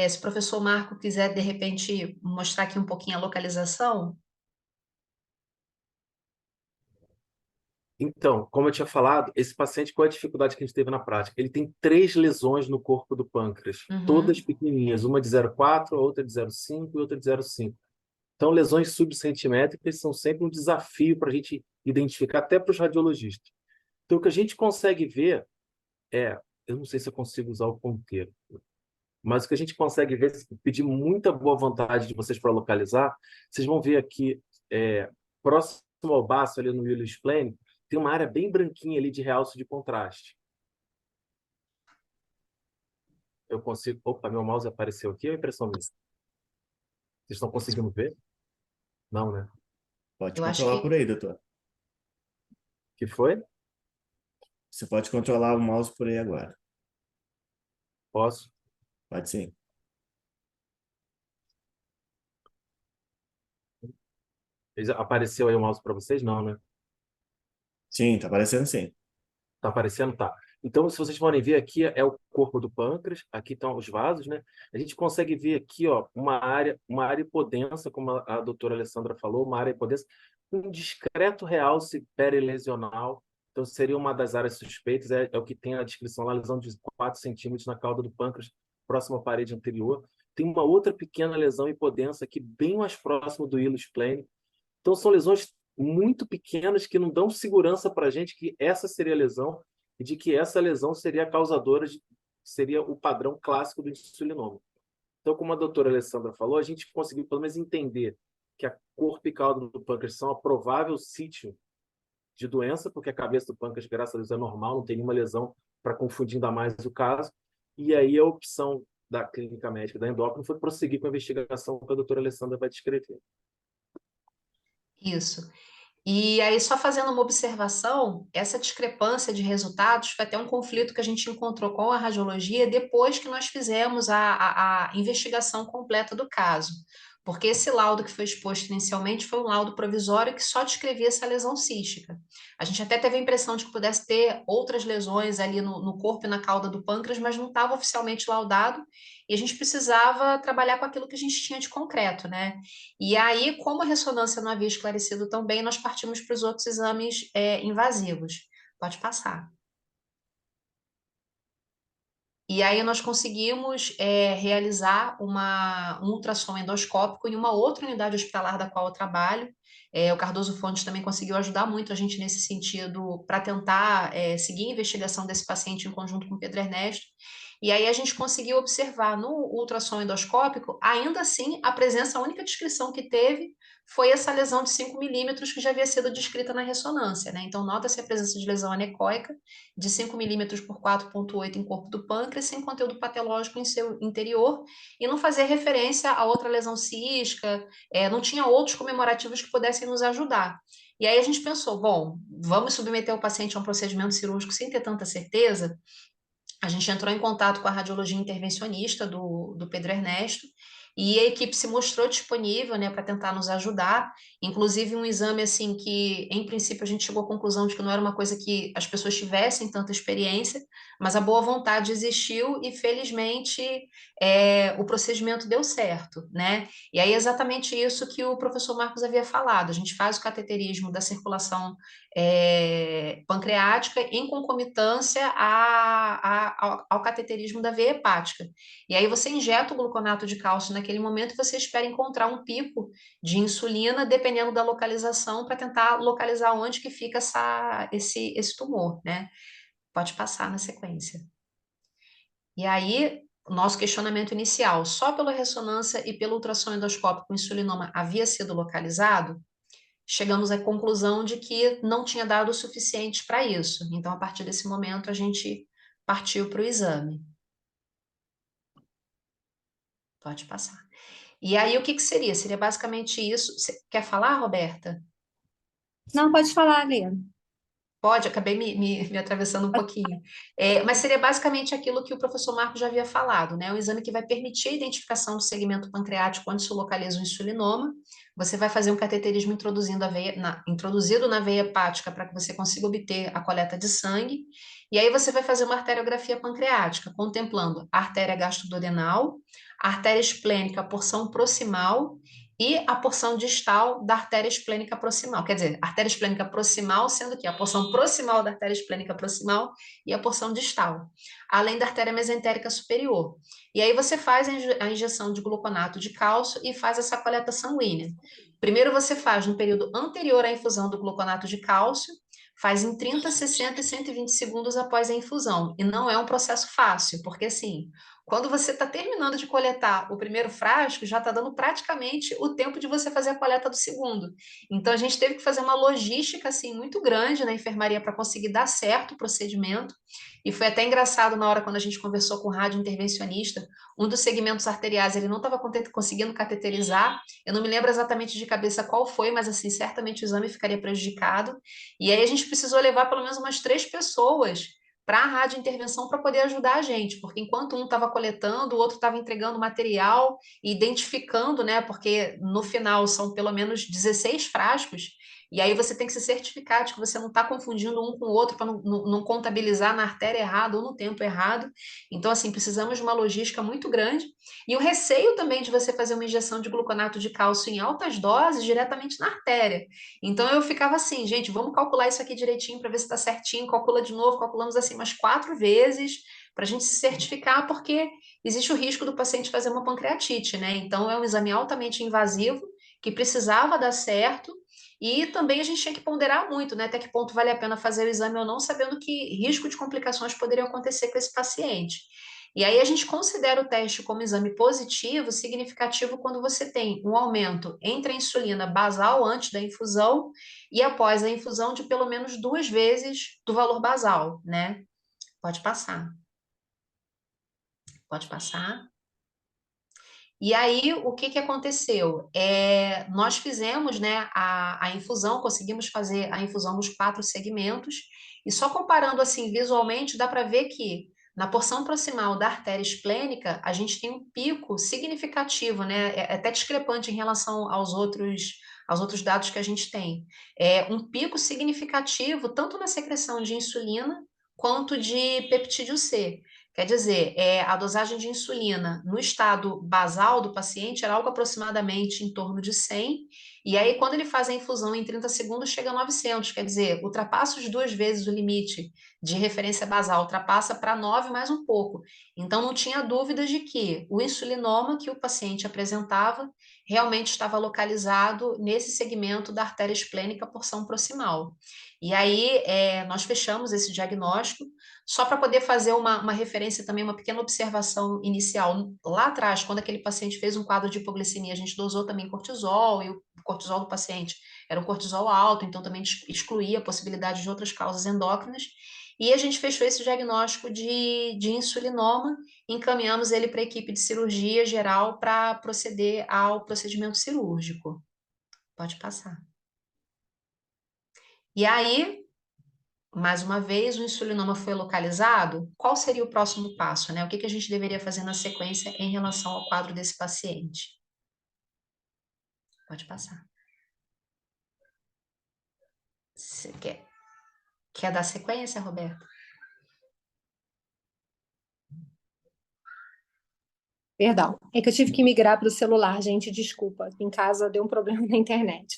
Se o professor Marco quiser, de repente, mostrar aqui um pouquinho a localização. Então, como eu tinha falado, esse paciente, qual é a dificuldade que a gente teve na prática? Ele tem 3 lesões no corpo do pâncreas, todas Uhum. pequenininhas, uma de 0,4, a outra de 0,5 e outra de 0,5. Então, lesões subcentimétricas são sempre um desafio para a gente identificar, até para os radiologistas. Então, o que a gente consegue ver eu não sei se eu consigo usar o ponteiro, mas o que a gente consegue ver, se pedir muita boa vontade de vocês para localizar, vocês vão ver aqui, próximo ao baço, ali no Willis Plane, tem uma área bem branquinha ali de realce de contraste. Eu consigo... Opa, meu mouse apareceu aqui, ou é impressão minha? Vocês estão conseguindo ver? Não, né? Pode Eu acho controlar por que aí, doutor. Que foi? Você pode controlar o mouse por aí agora. Posso? Pode sim. Apareceu aí o mouse para vocês? Não, né? Sim, tá aparecendo sim. Tá aparecendo? Tá. Então, se vocês forem ver aqui, é o corpo do pâncreas, aqui estão os vasos, né? A gente consegue ver aqui, ó, uma área hipodensa, como a doutora Alessandra falou, uma área hipodensa, um discreto realce perilesional. Então, seria uma das áreas suspeitas, é o que tem a descrição lá, lesão de 4 centímetros na cauda do pâncreas, próximo à parede anterior. Tem uma outra pequena lesão hipodensa aqui, bem mais próximo do hilus plane. Então, são lesões muito pequenas que não dão segurança para a gente que essa seria a lesão e de que essa lesão seria a causadora, seria o padrão clássico do insulinoma. Então, como a doutora Alessandra falou, a gente conseguiu pelo menos entender que a corpo e cauda do pâncreas são a provável sítio de doença, porque a cabeça do pâncreas, graças a Deus, é normal, não tem nenhuma lesão para confundir ainda mais o caso. E aí a opção da clínica médica da endócrina foi prosseguir com a investigação que a doutora Alessandra vai descrever. isso. E aí, só fazendo uma observação, essa discrepância de resultados foi até um conflito que a gente encontrou com a radiologia depois que nós fizemos a investigação completa do caso. Porque esse laudo que foi exposto inicialmente foi um laudo provisório que só descrevia essa lesão cística. A gente até teve a impressão de que pudesse ter outras lesões ali no corpo e na cauda do pâncreas, mas não estava oficialmente laudado, e a gente precisava trabalhar com aquilo que a gente tinha de concreto, né? E aí, como a ressonância não havia esclarecido tão bem, nós partimos para os outros exames invasivos. Pode passar. E aí nós conseguimos realizar um ultrassom endoscópico em uma outra unidade hospitalar da qual eu trabalho. O Cardoso Fontes também conseguiu ajudar muito a gente nesse sentido para tentar seguir a investigação desse paciente em conjunto com o Pedro Ernesto. E aí a gente conseguiu observar no ultrassom endoscópico, ainda assim, a única descrição que teve foi essa lesão de 5 milímetros que já havia sido descrita na ressonância, né? Então, nota-se a presença de lesão anecoica de 5 milímetros por 4,8 em corpo do pâncreas, sem conteúdo patológico em seu interior, e não fazia referência a outra lesão cística, não tinha outros comemorativos que pudessem nos ajudar. E aí a gente pensou, bom, vamos submeter o paciente a um procedimento cirúrgico sem ter tanta certeza. A gente entrou em contato com a radiologia intervencionista do Pedro Ernesto, e a equipe se mostrou disponível, né, para tentar nos ajudar, inclusive um exame assim que, em princípio, a gente chegou à conclusão de que não era uma coisa que as pessoas tivessem tanta experiência, mas a boa vontade existiu e, felizmente, o procedimento deu certo, né? E aí é exatamente isso que o professor Marcos havia falado, a gente faz o cateterismo da circulação pancreática em concomitância ao cateterismo da veia hepática. E aí você injeta o gluconato de cálcio naquele momento e você espera encontrar um pico de insulina, dependendo da localização, para tentar localizar onde que fica esse tumor, né? Pode passar na sequência. E aí, o nosso questionamento inicial, só pela ressonância e pelo ultrassom endoscópico o insulinoma havia sido localizado? Chegamos à conclusão de que não tinha dado o suficiente para isso. Então, a partir desse momento, a gente partiu para o exame. Pode passar. E aí, o que seria? Seria basicamente isso. Você quer falar, Roberta? Não, pode falar, Lê. Pode, acabei me atravessando um pouquinho. Mas seria basicamente aquilo que o professor Marco já havia falado, né? Um exame que vai permitir a identificação do segmento pancreático onde se localiza o insulinoma. Você vai fazer um cateterismo introduzido na veia hepática para que você consiga obter a coleta de sangue. E aí você vai fazer uma arteriografia pancreática, contemplando a artéria gastroduodenal, a artéria esplênica, a porção proximal e a porção distal da artéria esplênica proximal. Quer dizer, artéria esplênica proximal sendo que a porção proximal da artéria esplênica proximal e a porção distal, além da artéria mesentérica superior. E aí você faz a injeção de gluconato de cálcio e faz essa coleta sanguínea. Primeiro você faz no período anterior à infusão do gluconato de cálcio, faz em 30, 60 e 120 segundos após a infusão. E não é um processo fácil, porque assim, quando você está terminando de coletar o primeiro frasco, já está dando praticamente o tempo de você fazer a coleta do segundo. Então, a gente teve que fazer uma logística assim, muito grande na enfermaria para conseguir dar certo o procedimento. E foi até engraçado na hora quando a gente conversou com o rádio intervencionista, um dos segmentos arteriais ele não estava conseguindo cateterizar. Eu não me lembro exatamente de cabeça qual foi, mas assim, certamente o exame ficaria prejudicado. E aí a gente precisou levar pelo menos umas 3 pessoas para a radiointervenção para poder ajudar a gente, porque enquanto um estava coletando, o outro estava entregando material, identificando, né? Porque no final são pelo menos 16 frascos, e aí você tem que se certificar de que você não está confundindo um com o outro para não contabilizar na artéria errada ou no tempo errado. Então, assim, precisamos de uma logística muito grande. E o receio também de você fazer uma injeção de gluconato de cálcio em altas doses diretamente na artéria. Então eu ficava assim, gente, vamos calcular isso aqui direitinho para ver se está certinho, calcula de novo, calculamos assim umas 4 vezes para a gente se certificar, porque existe o risco do paciente fazer uma pancreatite, né? Então é um exame altamente invasivo que precisava dar certo. E também a gente tinha que ponderar muito, né? Até que ponto vale a pena fazer o exame ou não, sabendo que risco de complicações poderiam acontecer com esse paciente. E aí a gente considera o teste como exame positivo, significativo quando você tem um aumento entre a insulina basal antes da infusão e após a infusão de pelo menos 2 vezes do valor basal, né? Pode passar. Pode passar. E aí, o que aconteceu? Nós fizemos, né, a infusão, conseguimos fazer a infusão nos 4 segmentos, e só comparando assim visualmente, dá para ver que na porção proximal da artéria esplênica, a gente tem um pico significativo, né? É até discrepante em relação aos outros dados que a gente tem. É um pico significativo tanto na secreção de insulina quanto de peptídeo C. Quer dizer, a dosagem de insulina no estado basal do paciente era algo aproximadamente em torno de 100, e aí quando ele faz a infusão em 30 segundos chega a 900, quer dizer, ultrapassa os 2 vezes o limite de referência basal, ultrapassa para 9 mais um pouco. Então não tinha dúvidas de que o insulinoma que o paciente apresentava realmente estava localizado nesse segmento da artéria esplênica porção proximal. E aí nós fechamos esse diagnóstico, só para poder fazer uma referência também, uma pequena observação inicial. Lá atrás, quando aquele paciente fez um quadro de hipoglicemia, a gente dosou também cortisol, e o cortisol do paciente era um cortisol alto, então também excluía a possibilidade de outras causas endócrinas. E a gente fechou esse diagnóstico de insulinoma, encaminhamos ele para a equipe de cirurgia geral para proceder ao procedimento cirúrgico. Pode passar. E aí, mais uma vez, o insulinoma foi localizado, qual seria o próximo passo, né? O que a gente deveria fazer na sequência em relação ao quadro desse paciente? Pode passar. Você quer dar sequência, Roberto? Perdão, é que eu tive que migrar para o celular, gente, desculpa. Aqui em casa deu um problema na internet.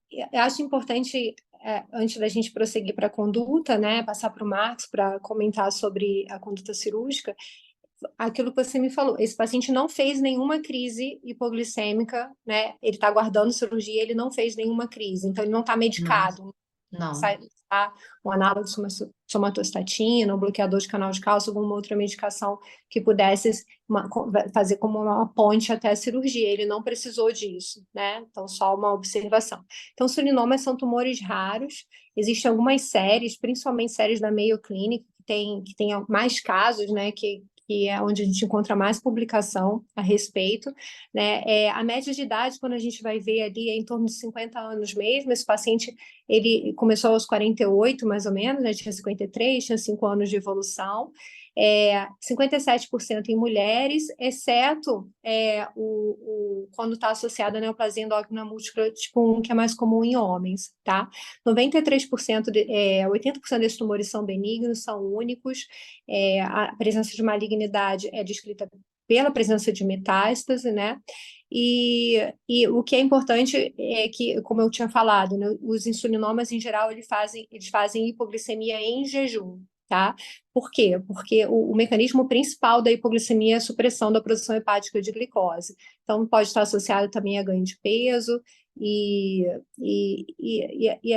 Eu acho importante, antes da gente prosseguir para a conduta, né, passar para o Marcos para comentar sobre a conduta cirúrgica, aquilo que você me falou, esse paciente não fez nenhuma crise hipoglicêmica, né? Ele está aguardando cirurgia, ele não fez nenhuma crise, então ele não está medicado. Não. Um análogo de somatostatina, um bloqueador de canal de cálcio, alguma outra medicação que pudesse fazer como uma ponte até a cirurgia. Ele não precisou disso, né? Então, só uma observação. Então, insulinomas são tumores raros. Existem algumas séries, principalmente séries da Mayo Clinic, que tem mais casos, né? Que que é onde a gente encontra mais publicação a respeito, né? A média de idade, quando a gente vai ver ali, é em torno de 50 anos mesmo. Esse paciente, ele começou aos 48, mais ou menos, né? Tinha 53, tinha 5 anos de evolução. 57% em mulheres, exceto quando está associada a neoplasia endócrina múltipla tipo 1, que é mais comum em homens, tá? 93%, 80% desses tumores são benignos, são únicos, a presença de malignidade é descrita pela presença de metástase, né? E o que é importante é que, como eu tinha falado, né, os insulinomas, em geral, eles fazem hipoglicemia em jejum, tá? Por quê? Porque o mecanismo principal da hipoglicemia é a supressão da produção hepática de glicose. Então, pode estar associado também a ganho de peso,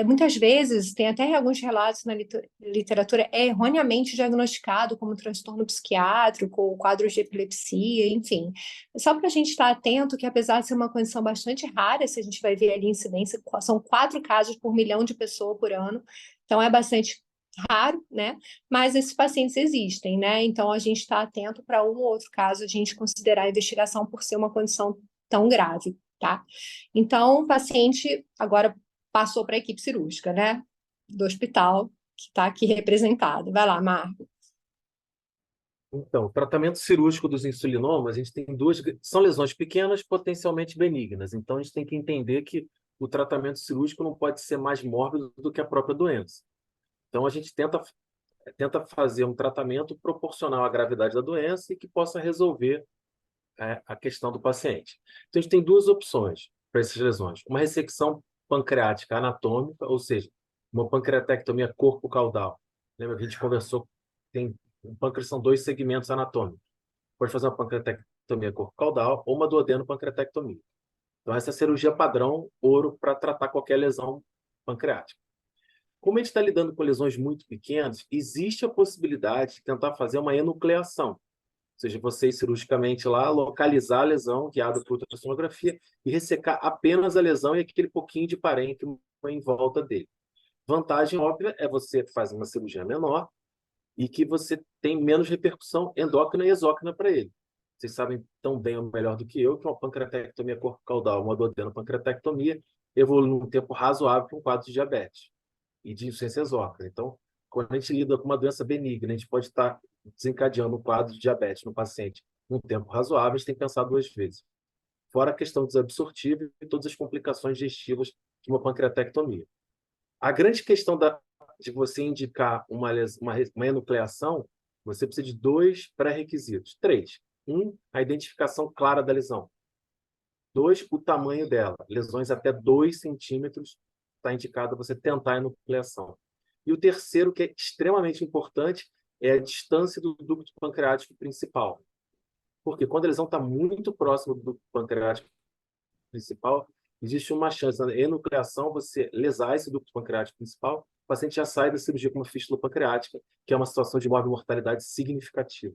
muitas vezes, tem até alguns relatos na literatura, é erroneamente diagnosticado como transtorno psiquiátrico, ou quadros de epilepsia, enfim. Só para a gente estar atento que, apesar de ser uma condição bastante rara, se a gente vai ver ali a incidência, são 4 casos por milhão de pessoas por ano, então é bastante raro, né? Mas esses pacientes existem, né? Então a gente está atento para um ou outro caso a gente considerar a investigação por ser uma condição tão grave, tá? Então o paciente agora passou para a equipe cirúrgica, né? Do hospital, que está aqui representado. Vai lá, Marco. Então, o tratamento cirúrgico dos insulinomas, a gente tem são lesões pequenas, potencialmente benignas. Então, a gente tem que entender que o tratamento cirúrgico não pode ser mais mórbido do que a própria doença. Então, a gente tenta fazer um tratamento proporcional à gravidade da doença e que possa resolver a questão do paciente. Então, a gente tem 2 opções para essas lesões. Uma ressecção pancreática anatômica, ou seja, uma pancreatectomia corpo-caudal. Lembra que a gente conversou, o pâncreas são 2 segmentos anatômicos. Pode fazer uma pancreatectomia corpo-caudal ou uma duodeno-pancreatectomia. Então, essa é a cirurgia padrão ouro para tratar qualquer lesão pancreática. Como a gente está lidando com lesões muito pequenas, existe a possibilidade de tentar fazer uma enucleação, ou seja, você ir cirurgicamente lá, localizar a lesão, guiado por ultrassonografia, e ressecar apenas a lesão e aquele pouquinho de parênquima em volta dele. Vantagem óbvia é você fazer uma cirurgia menor e que você tem menos repercussão endócrina e exócrina para ele. Vocês sabem tão bem ou melhor do que eu que uma pancreatectomia corpo-caudal, uma duodeno-pancreatectomia, evolui num tempo razoável para um quadro de diabetes e de insuficiência exócrina. Então, quando a gente lida com uma doença benigna, a gente pode estar desencadeando um quadro de diabetes no paciente num tempo razoável, a gente tem que pensar 2 vezes. Fora a questão desabsortiva e todas as complicações digestivas de uma pancreatectomia. A grande questão de você indicar uma enucleação, você precisa de 2 pré-requisitos. 3. 1, a identificação clara da lesão. 2, o tamanho dela. Lesões até 2 centímetros está indicado você tentar a enucleação. E o terceiro, que é extremamente importante, é a distância do ducto pancreático principal. Porque quando a lesão está muito próxima do ducto pancreático principal, existe uma chance na enucleação você lesar esse ducto pancreático principal, o paciente já sai da cirurgia com uma fístula pancreática, que é uma situação de morbimortalidade significativa.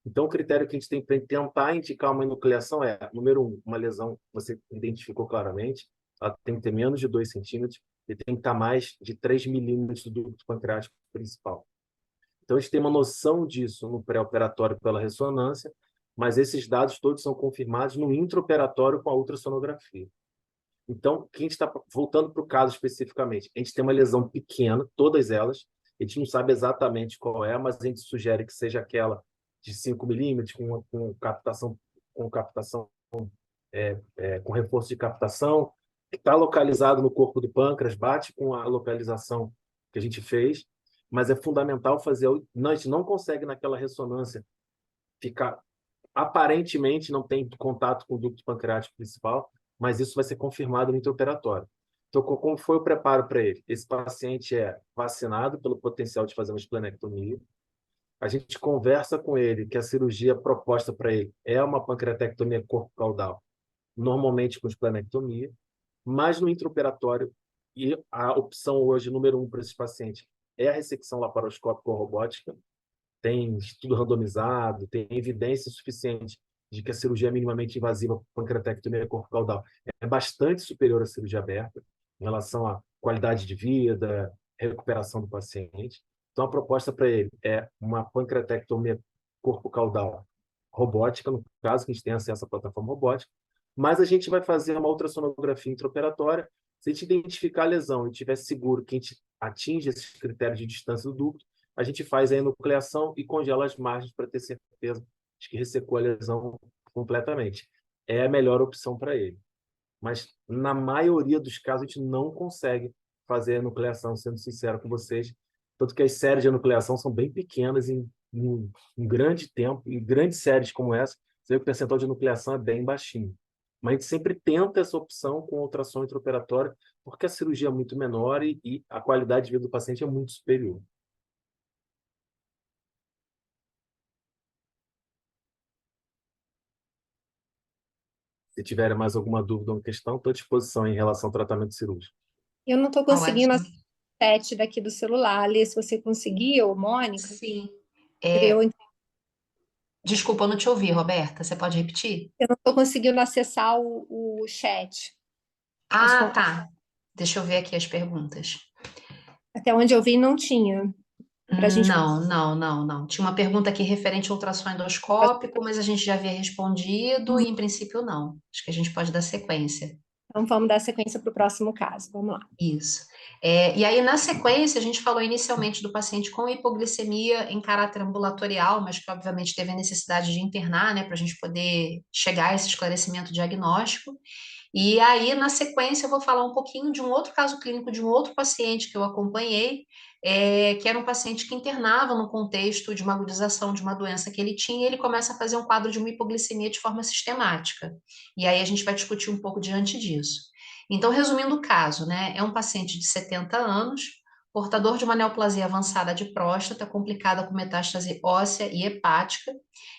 Então, o critério que a gente tem para tentar indicar uma enucleação é, número 1, uma lesão você identificou claramente, ela tem que ter menos de 2 centímetros e tem que estar mais de 3 milímetros do ducto pancreático principal. Então, a gente tem uma noção disso no pré-operatório pela ressonância, mas esses dados todos são confirmados no intraoperatório com a ultrassonografia. Então, que a gente está voltando para o caso especificamente, a gente tem uma lesão pequena, todas elas, a gente não sabe exatamente qual é, mas a gente sugere que seja aquela de 5 milímetros, com captação com reforço de captação, que está localizado no corpo do pâncreas, bate com a localização que a gente fez, mas é fundamental fazer. Não, a gente não consegue naquela ressonância ficar. Aparentemente não tem contato com o ducto pancreático principal, mas isso vai ser confirmado no intraoperatório. Então, como foi o preparo para ele? Esse paciente é vacinado pelo potencial de fazer uma esplenectomia. A gente conversa com ele que a cirurgia proposta para ele é uma pancreatectomia corpo-caudal, normalmente com esplenectomia, mas no intraoperatório, e a opção hoje, número 1 para esses pacientes, é a ressecção laparoscópica ou robótica. Tem estudo randomizado, tem evidência suficiente de que a cirurgia minimamente invasiva pancreatectomia corpo-caudal é bastante superior à cirurgia aberta em relação à qualidade de vida, recuperação do paciente. Então, a proposta para ele é uma pancreatectomia corpo caudal robótica, no caso, que a gente tem acesso à plataforma robótica, mas a gente vai fazer uma ultrassonografia intraoperatória. Se a gente identificar a lesão e tiver seguro que a gente atinge esses critérios de distância do ducto, a gente faz a enucleação e congela as margens para ter certeza de que ressecou a lesão completamente. É a melhor opção para ele. Mas, na maioria dos casos, a gente não consegue fazer a enucleação, sendo sincero com vocês. Tanto que as séries de enucleação são bem pequenas em grande tempo, em grandes séries como essa, você vê que o percentual de enucleação é bem baixinho. Mas a gente sempre tenta essa opção com ultrassom intraoperatório, porque a cirurgia é muito menor e a qualidade de vida do paciente é muito superior. Se tiverem mais alguma dúvida ou questão, estou à disposição em relação ao tratamento cirúrgico. Eu não estou Tá conseguindo ótimo. acessar o chat daqui do celular. Lê, se você conseguiu, Mônica, Sim. eu, Desculpa, eu não te ouvi, Roberta. Você pode repetir? eu não estou conseguindo acessar o chat. Ah, tá. Deixa eu ver aqui as perguntas. Até onde eu vi, não tinha. Para a gente. Não. Tinha uma pergunta aqui referente ao ultrassom endoscópico, mas a gente já havia respondido e, em princípio, não. Acho que a gente pode dar sequência. Então, vamos dar sequência para o próximo caso. Vamos lá. Isso. E aí, na sequência, a gente falou inicialmente do paciente com hipoglicemia em caráter ambulatorial, mas que, obviamente, teve a necessidade de internar, né, para a gente poder chegar a esse esclarecimento diagnóstico. E aí, na sequência, eu vou falar um pouquinho de um outro caso clínico de um outro paciente que eu acompanhei, que era um paciente que internava no contexto de uma agudização de uma doença que ele tinha, e ele começa a fazer um quadro de uma hipoglicemia de forma sistemática. E aí a gente vai discutir um pouco diante disso. Então, resumindo o caso, né, é um paciente de 70 anos, portador de uma neoplasia avançada de próstata, complicada com metástase óssea e hepática,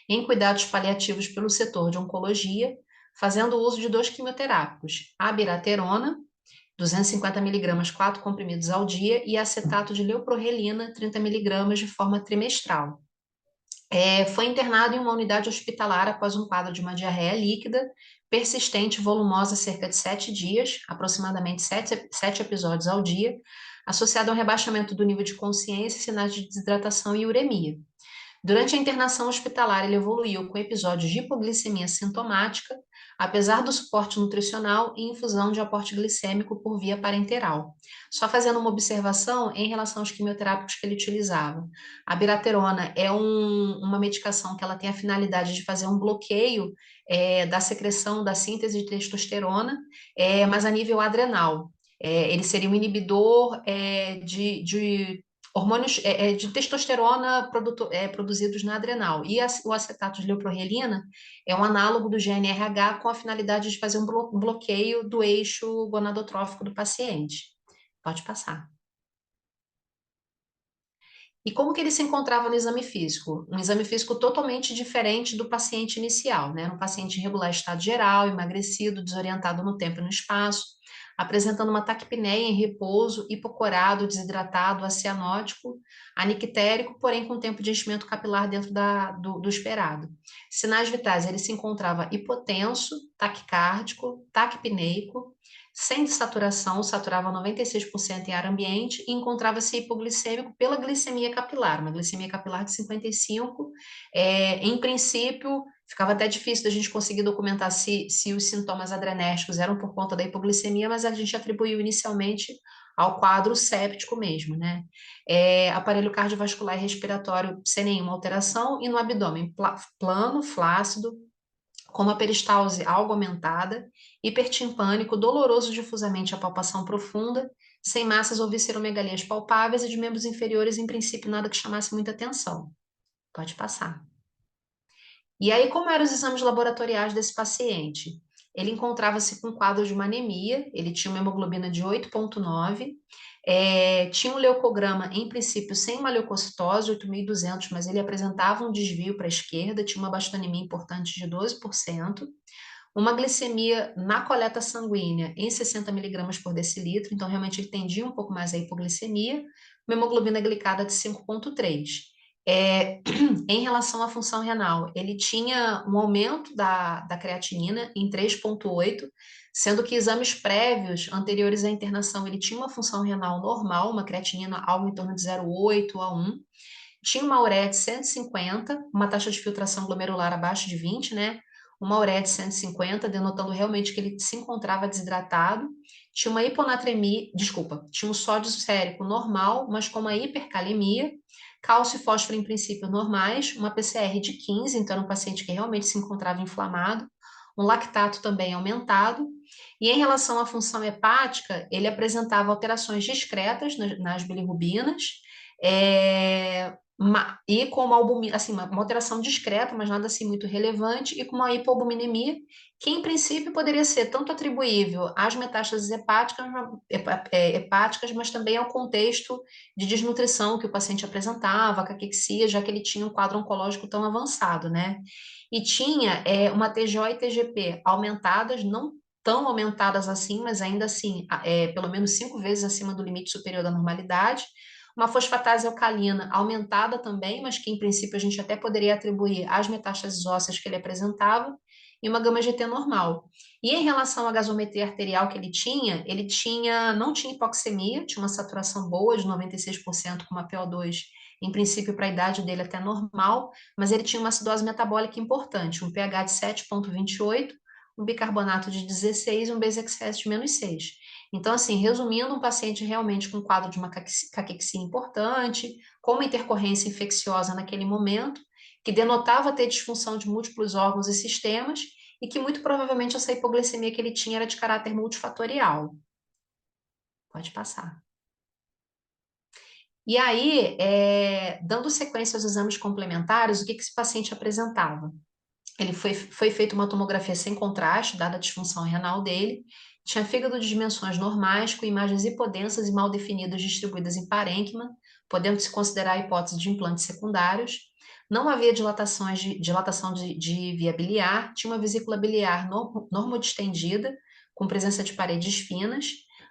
em cuidados paliativos pelo setor de oncologia, fazendo uso de 2 quimioterápicos, abiraterona, 250 miligramas, 4 comprimidos ao dia, e acetato de leuprorelina, 30 miligramas, de forma trimestral. Foi internado em uma unidade hospitalar após um quadro de uma diarreia líquida, persistente e volumosa cerca de 7 dias, aproximadamente 7 episódios ao dia, associado a um rebaixamento do nível de consciência, sinais de desidratação e uremia. Durante a internação hospitalar, ele evoluiu com episódios de hipoglicemia sintomática, apesar do suporte nutricional e infusão de aporte glicêmico por via parenteral. Só fazendo uma observação em relação aos quimioterápicos que ele utilizava. A biraterona é uma medicação que ela tem a finalidade de fazer um bloqueio da secreção da síntese de testosterona, mas a nível adrenal. Ele seria um inibidor de hormônios de testosterona produzidos na adrenal. E o acetato de leuprorelina é um análogo do GNRH com a finalidade de fazer um bloqueio do eixo gonadotrófico do paciente. Pode passar. E como que ele se encontrava no exame físico? Um exame físico totalmente diferente do paciente inicial, né? Um paciente em regular estado geral, emagrecido, desorientado no tempo e no espaço, apresentando uma taquipneia em repouso, hipocorado, desidratado, acianótico, anictérico, porém com tempo de enchimento capilar dentro do esperado. Sinais vitais, ele se encontrava hipotenso, taquicárdico, taquipneico, sem saturação, saturava 96% em ar ambiente e encontrava-se hipoglicêmico pela glicemia capilar, uma glicemia capilar de 55. Em princípio, ficava até difícil da gente conseguir documentar se os sintomas adrenérgicos eram por conta da hipoglicemia, mas a gente atribuiu inicialmente ao quadro séptico mesmo, né? Aparelho cardiovascular e respiratório sem nenhuma alteração, e no abdômen plano, flácido, com uma peristalse algo aumentada, hipertimpânico, doloroso difusamente a palpação profunda, sem massas ou visceromegalias palpáveis e de membros inferiores, em princípio, nada que chamasse muita atenção. Pode passar. E aí, como eram os exames laboratoriais desse paciente? Ele encontrava-se com quadro de uma anemia, ele tinha uma hemoglobina de 8,9, tinha um leucograma, em princípio, sem uma leucocitose, 8.200, mas ele apresentava um desvio para a esquerda, tinha uma bastonemia importante de 12%, uma glicemia na coleta sanguínea em 60 miligramas por decilitro, então realmente ele tendia um pouco mais a hipoglicemia, uma hemoglobina glicada de 5,3. Em relação à função renal, ele tinha um aumento da creatinina em 3,8, sendo que exames prévios, anteriores à internação, ele tinha uma função renal normal, uma creatinina algo em torno de 0,8 a 1, tinha uma ureia de 150, uma taxa de filtração glomerular abaixo de 20, né? Uma ureia de 150, denotando realmente que ele se encontrava desidratado. Tinha uma hiponatremia, desculpa, tinha um sódio sérico normal, mas com uma hipercalemia. Cálcio e fósforo, em princípio, normais. Uma PCR de 15, então era um paciente que realmente se encontrava inflamado. Um lactato também aumentado. E em relação à função hepática, ele apresentava alterações discretas nas bilirrubinas, e com uma albumina, assim, uma alteração discreta, mas nada assim muito relevante, e com uma hipoalbuminemia, que em princípio poderia ser tanto atribuível às metástases hepáticas, mas também ao contexto de desnutrição que o paciente apresentava, caquexia, já que ele tinha um quadro oncológico tão avançado, né? E tinha uma TGO e TGP aumentadas, não tão aumentadas assim, mas ainda assim, pelo menos 5 vezes acima do limite superior da normalidade. Uma fosfatase alcalina aumentada também, mas que em princípio a gente até poderia atribuir às metástases ósseas que ele apresentava, e uma gama-GT normal. E em relação à gasometria arterial que ele não tinha hipoxemia, tinha uma saturação boa de 96% com uma PO2, em princípio para a idade dele até normal, mas ele tinha uma acidose metabólica importante, um pH de 7,28, um bicarbonato de 16 e um base excess de -6. Então, assim, resumindo, um paciente realmente com quadro de uma caquexia importante, com uma intercorrência infecciosa naquele momento, que denotava ter disfunção de múltiplos órgãos e sistemas, e que muito provavelmente essa hipoglicemia que ele tinha era de caráter multifatorial. Pode passar. E aí, dando sequência aos exames complementares, o que esse paciente apresentava? Ele foi feita uma tomografia sem contraste, dada a disfunção renal dele, tinha fígado de dimensões normais, com imagens hipodensas e mal definidas distribuídas em parênquima, podendo-se considerar a hipótese de implantes secundários. Não havia dilatação de via biliar, tinha uma vesícula biliar normodistendida, com presença de paredes finas,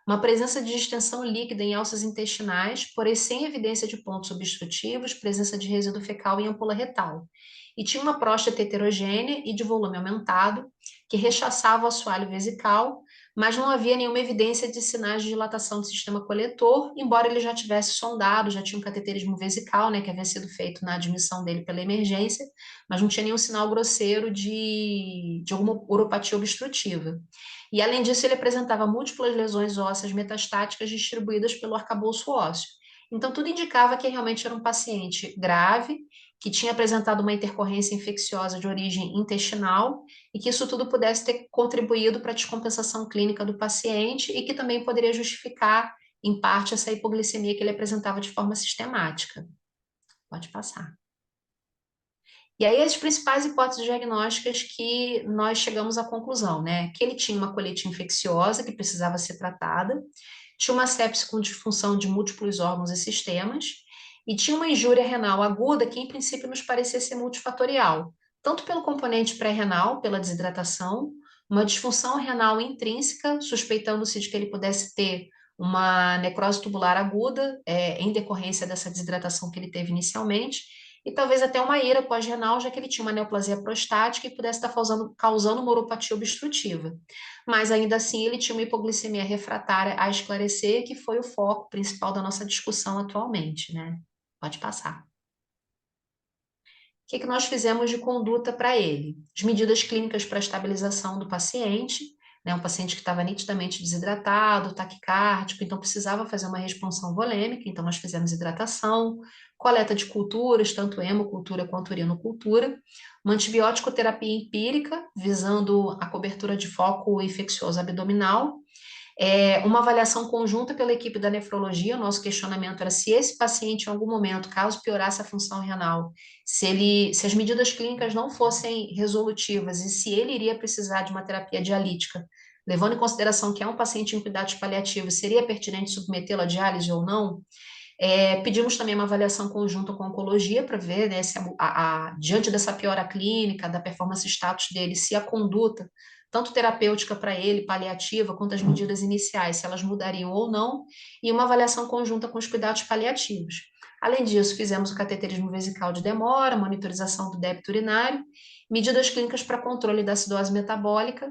uma presença de distensão líquida em alças intestinais, porém sem evidência de pontos obstrutivos, presença de resíduo fecal em ampola retal. E tinha uma próstata heterogênea e de volume aumentado, que rechaçava o assoalho vesical, mas não havia nenhuma evidência de sinais de dilatação do sistema coletor, embora ele já tivesse sondado, já tinha um cateterismo vesical, né, que havia sido feito na admissão dele pela emergência, mas não tinha nenhum sinal grosseiro de alguma uropatia obstrutiva. E, além disso, ele apresentava múltiplas lesões ósseas metastáticas distribuídas pelo arcabouço ósseo. Então, tudo indicava que realmente era um paciente grave, que tinha apresentado uma intercorrência infecciosa de origem intestinal e que isso tudo pudesse ter contribuído para a descompensação clínica do paciente e que também poderia justificar, em parte, essa hipoglicemia que ele apresentava de forma sistemática. Pode passar. E aí, as principais hipóteses diagnósticas que nós chegamos à conclusão, né? Que ele tinha uma colite infecciosa que precisava ser tratada, tinha uma sepse com disfunção de múltiplos órgãos e sistemas, e tinha uma injúria renal aguda que, em princípio, nos parecia ser multifatorial, tanto pelo componente pré-renal, pela desidratação, uma disfunção renal intrínseca, suspeitando-se de que ele pudesse ter uma necrose tubular aguda, em decorrência dessa desidratação que ele teve inicialmente, e talvez até uma ira pós-renal, já que ele tinha uma neoplasia prostática e pudesse estar causando uma uropatia obstrutiva. Mas ainda assim ele tinha uma hipoglicemia refratária a esclarecer, que foi o foco principal da nossa discussão atualmente, né? Pode passar. O que nós fizemos de conduta para ele? As medidas clínicas para a estabilização do paciente, né? Um paciente que estava nitidamente desidratado, taquicárdico, então precisava fazer uma responção volêmica, então nós fizemos hidratação, coleta de culturas, tanto hemocultura quanto urinocultura, uma antibiótico terapia empírica, visando a cobertura de foco infeccioso abdominal, uma avaliação conjunta pela equipe da nefrologia. O nosso questionamento era se esse paciente, em algum momento, caso piorasse a função renal, se as medidas clínicas não fossem resolutivas e se ele iria precisar de uma terapia dialítica, levando em consideração que é um paciente em cuidados paliativos, seria pertinente submetê-lo à diálise ou não. Pedimos também uma avaliação conjunta com a oncologia para ver, né, se diante dessa piora clínica, da performance status dele, se a conduta, tanto terapêutica para ele, paliativa, quanto as medidas iniciais, se elas mudariam ou não, e uma avaliação conjunta com os cuidados paliativos. Além disso, fizemos o cateterismo vesical de demora, monitorização do débito urinário, medidas clínicas para controle da acidose metabólica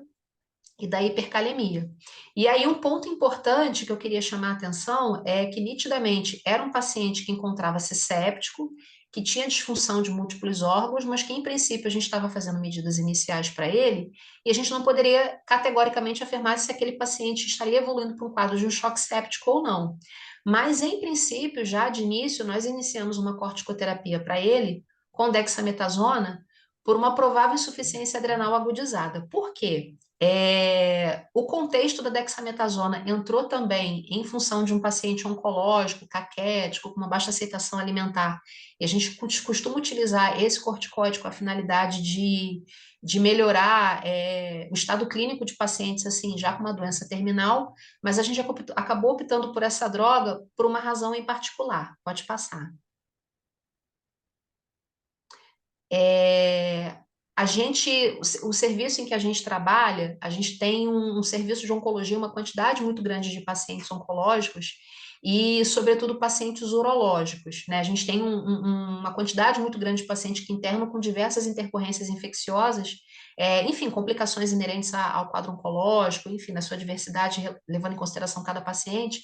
e da hipercalemia. E aí um ponto importante que eu queria chamar a atenção é que nitidamente era um paciente que encontrava-se séptico, que tinha disfunção de múltiplos órgãos, mas que, em princípio, a gente estava fazendo medidas iniciais para ele, e a gente não poderia categoricamente afirmar se aquele paciente estaria evoluindo para um quadro de um choque séptico ou não. Mas, em princípio, já de início, nós iniciamos uma corticoterapia para ele com dexametasona por uma provável insuficiência adrenal agudizada. Por quê? O contexto da dexametasona entrou também em função de um paciente oncológico, caquético, com uma baixa aceitação alimentar. E a gente costuma utilizar esse corticoide com a finalidade de melhorar o estado clínico de pacientes assim, já com uma doença terminal, mas a gente acabou optando por essa droga por uma razão em particular. Pode passar. O serviço em que a gente trabalha, a gente tem um serviço de oncologia, uma quantidade muito grande de pacientes oncológicos e, sobretudo, pacientes urológicos, né? A gente tem uma quantidade muito grande de pacientes que internam com diversas intercorrências infecciosas, enfim, complicações inerentes ao quadro oncológico, enfim, na sua diversidade, levando em consideração cada paciente.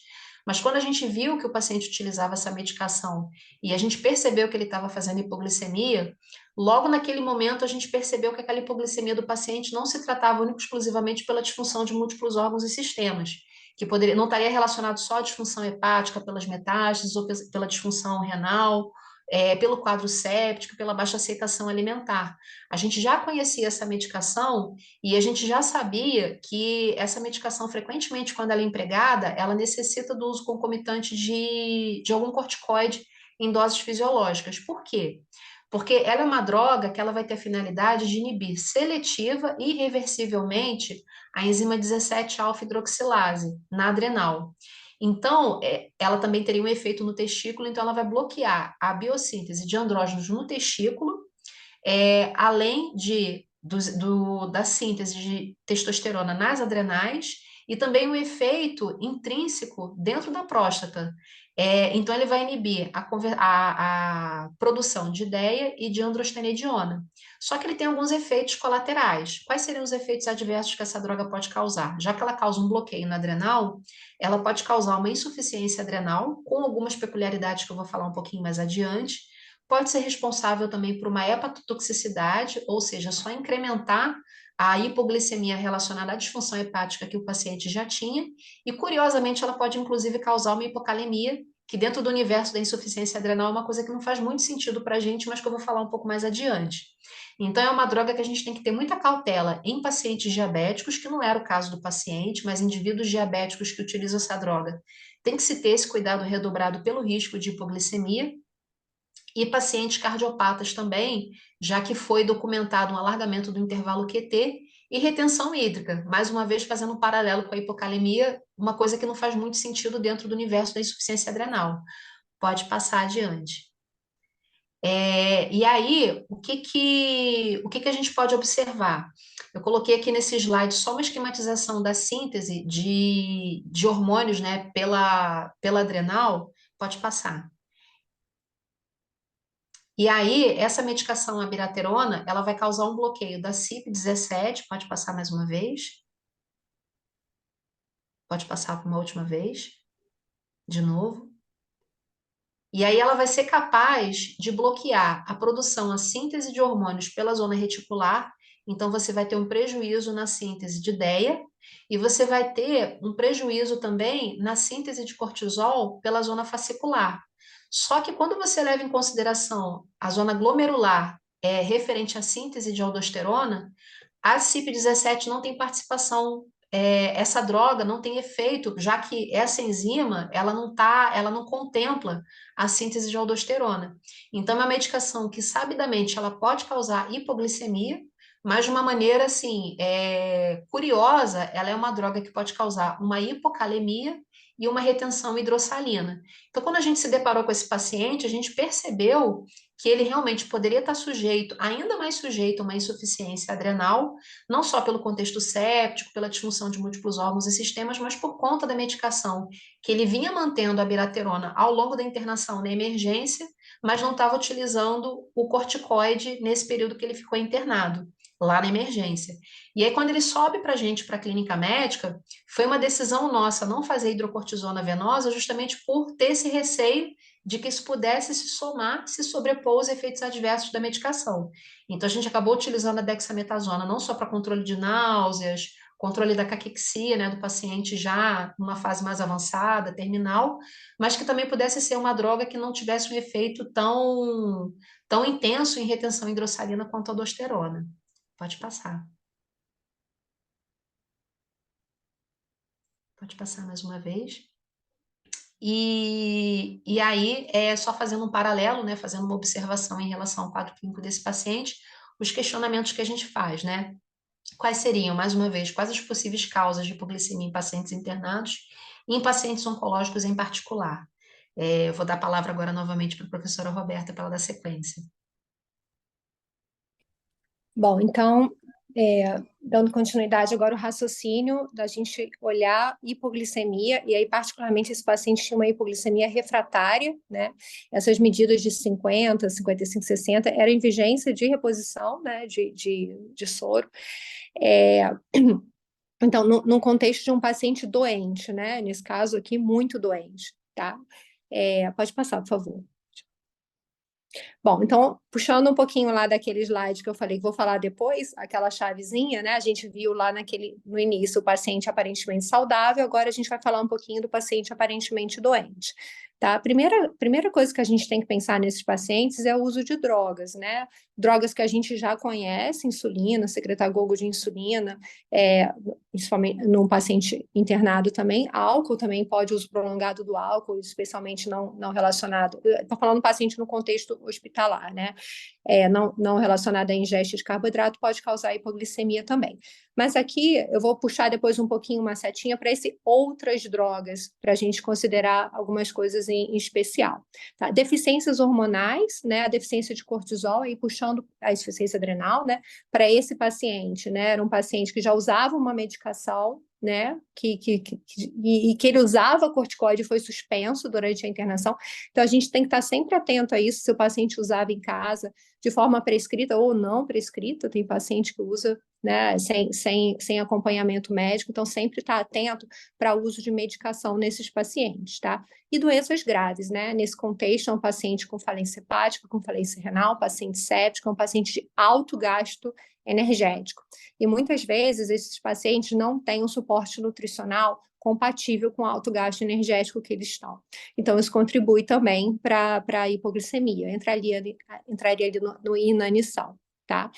Mas quando a gente viu que o paciente utilizava essa medicação e a gente percebeu que ele estava fazendo hipoglicemia, logo naquele momento, a gente percebeu que aquela hipoglicemia do paciente não se tratava única e exclusivamente pela disfunção de múltiplos órgãos e sistemas, que não estaria relacionado só à disfunção hepática, pelas metástases, ou pela disfunção renal, pelo quadro séptico, pela baixa aceitação alimentar. A gente já conhecia essa medicação e a gente já sabia que essa medicação, frequentemente, quando ela é empregada, ela necessita do uso concomitante de algum corticoide em doses fisiológicas. Por quê? Porque ela é uma droga que ela vai ter a finalidade de inibir seletiva e irreversivelmente a enzima 17-alfa-hidroxilase na adrenal. Então, ela também teria um efeito no testículo, então ela vai bloquear a biossíntese de andrógenos no testículo, além da síntese de testosterona nas adrenais e também um efeito intrínseco dentro da próstata. Então, ele vai inibir a produção de ideia e de androstenediona. Só que ele tem alguns efeitos colaterais. Quais seriam os efeitos adversos que essa droga pode causar? Já que ela causa um bloqueio na adrenal, ela pode causar uma insuficiência adrenal, com algumas peculiaridades que eu vou falar um pouquinho mais adiante. Pode ser responsável também por uma hepatotoxicidade, ou seja, só incrementar a hipoglicemia relacionada à disfunção hepática que o paciente já tinha, e curiosamente ela pode inclusive causar uma hipocalemia, que dentro do universo da insuficiência adrenal é uma coisa que não faz muito sentido para a gente, mas que eu vou falar um pouco mais adiante. Então é uma droga que a gente tem que ter muita cautela em pacientes diabéticos, que não era o caso do paciente, mas indivíduos diabéticos que utilizam essa droga. Tem que se ter esse cuidado redobrado pelo risco de hipoglicemia, e pacientes cardiopatas também, já que foi documentado um alargamento do intervalo QT e retenção hídrica, mais uma vez fazendo um paralelo com a hipocalemia, uma coisa que não faz muito sentido dentro do universo da insuficiência adrenal. Pode passar adiante. E aí, o que a gente pode observar? Eu coloquei aqui nesse slide só uma esquematização da síntese de hormônios, né, pela adrenal. Pode passar. E aí, essa medicação abiraterona, ela vai causar um bloqueio da CYP17, pode passar mais uma vez. Pode passar por uma última vez. De novo. E aí ela vai ser capaz de bloquear a produção, a síntese de hormônios pela zona reticular. Então, você vai ter um prejuízo na síntese de DEA e você vai ter um prejuízo também na síntese de cortisol pela zona fascicular. Só que quando você leva em consideração a zona glomerular referente à síntese de aldosterona, a CYP17 não tem participação, essa droga não tem efeito, já que essa enzima, ela não contempla a síntese de aldosterona. Então, é uma medicação que, sabidamente, ela pode causar hipoglicemia, mas de uma maneira, assim, curiosa, ela é uma droga que pode causar uma hipocalemia e uma retenção hidrossalina. Então, quando a gente se deparou com esse paciente, a gente percebeu que ele realmente poderia estar sujeito, ainda mais sujeito a uma insuficiência adrenal, não só pelo contexto séptico, pela disfunção de múltiplos órgãos e sistemas, mas por conta da medicação que ele vinha mantendo a abiraterona ao longo da internação na emergência, mas não estava utilizando o corticoide nesse período que ele ficou internado, lá na emergência. E aí, quando ele sobe para a gente, para a clínica médica, foi uma decisão nossa não fazer hidrocortisona venosa, justamente por ter esse receio de que isso pudesse se somar, se sobrepor aos efeitos adversos da medicação. Então, a gente acabou utilizando a dexametasona não só para controle de náuseas, controle da caquexia, né, do paciente já numa fase mais avançada, terminal, mas que também pudesse ser uma droga que não tivesse um efeito tão intenso em retenção hidrossalina quanto a aldosterona. Pode passar. Pode passar mais uma vez. E aí, só fazendo um paralelo, né, fazendo uma observação em relação ao quadro clínico desse paciente, os questionamentos que a gente faz, né? Quais seriam, mais uma vez, quais as possíveis causas de hipoglicemia em pacientes internados e em pacientes oncológicos em particular? Eu vou dar a palavra agora novamente para a professora Roberta para ela dar sequência. Bom, então, dando continuidade agora o raciocínio da gente olhar hipoglicemia, e aí particularmente esse paciente tinha uma hipoglicemia refratária, né? Essas medidas de 50, 55, 60 eram em vigência de reposição, né, de soro. Então, no contexto de um paciente doente, né? Nesse caso aqui, muito doente, tá? Pode passar, por favor. Bom, então, puxando um pouquinho lá daquele slide que eu falei que vou falar depois, aquela chavezinha, né? A gente viu lá no início o paciente aparentemente saudável, agora a gente vai falar um pouquinho do paciente aparentemente doente, tá? A primeira coisa que a gente tem que pensar nesses pacientes é o uso de drogas, né? Drogas que a gente já conhece, insulina, secretagogo de insulina, principalmente num paciente internado também, álcool também pode uso prolongado do álcool, especialmente não relacionado, estou falando paciente no contexto hospitalar, né? Não relacionado à ingesta de carboidrato, pode causar hipoglicemia também. Mas aqui eu vou puxar depois um pouquinho uma setinha para esse outras drogas, para a gente considerar algumas coisas em especial. Tá? Deficiências hormonais, né? A deficiência de cortisol, aí puxando a insuficiência adrenal, né? Para esse paciente, né? Era um paciente que já usava uma medicação, né, que ele usava corticoide, foi suspenso durante a internação. Então, a gente tem que estar sempre atento a isso, se o paciente usava em casa de forma prescrita ou não prescrita, tem paciente que usa, né, sem acompanhamento médico, então sempre estar atento para o uso de medicação nesses pacientes, tá? E doenças graves, né? Nesse contexto, é um paciente com falência hepática, com falência renal, paciente séptico, um paciente de alto gasto energético. E muitas vezes esses pacientes não têm um suporte nutricional compatível com o alto gasto energético que eles estão. Então, isso contribui também para a hipoglicemia, entraria ali no inanição, tá?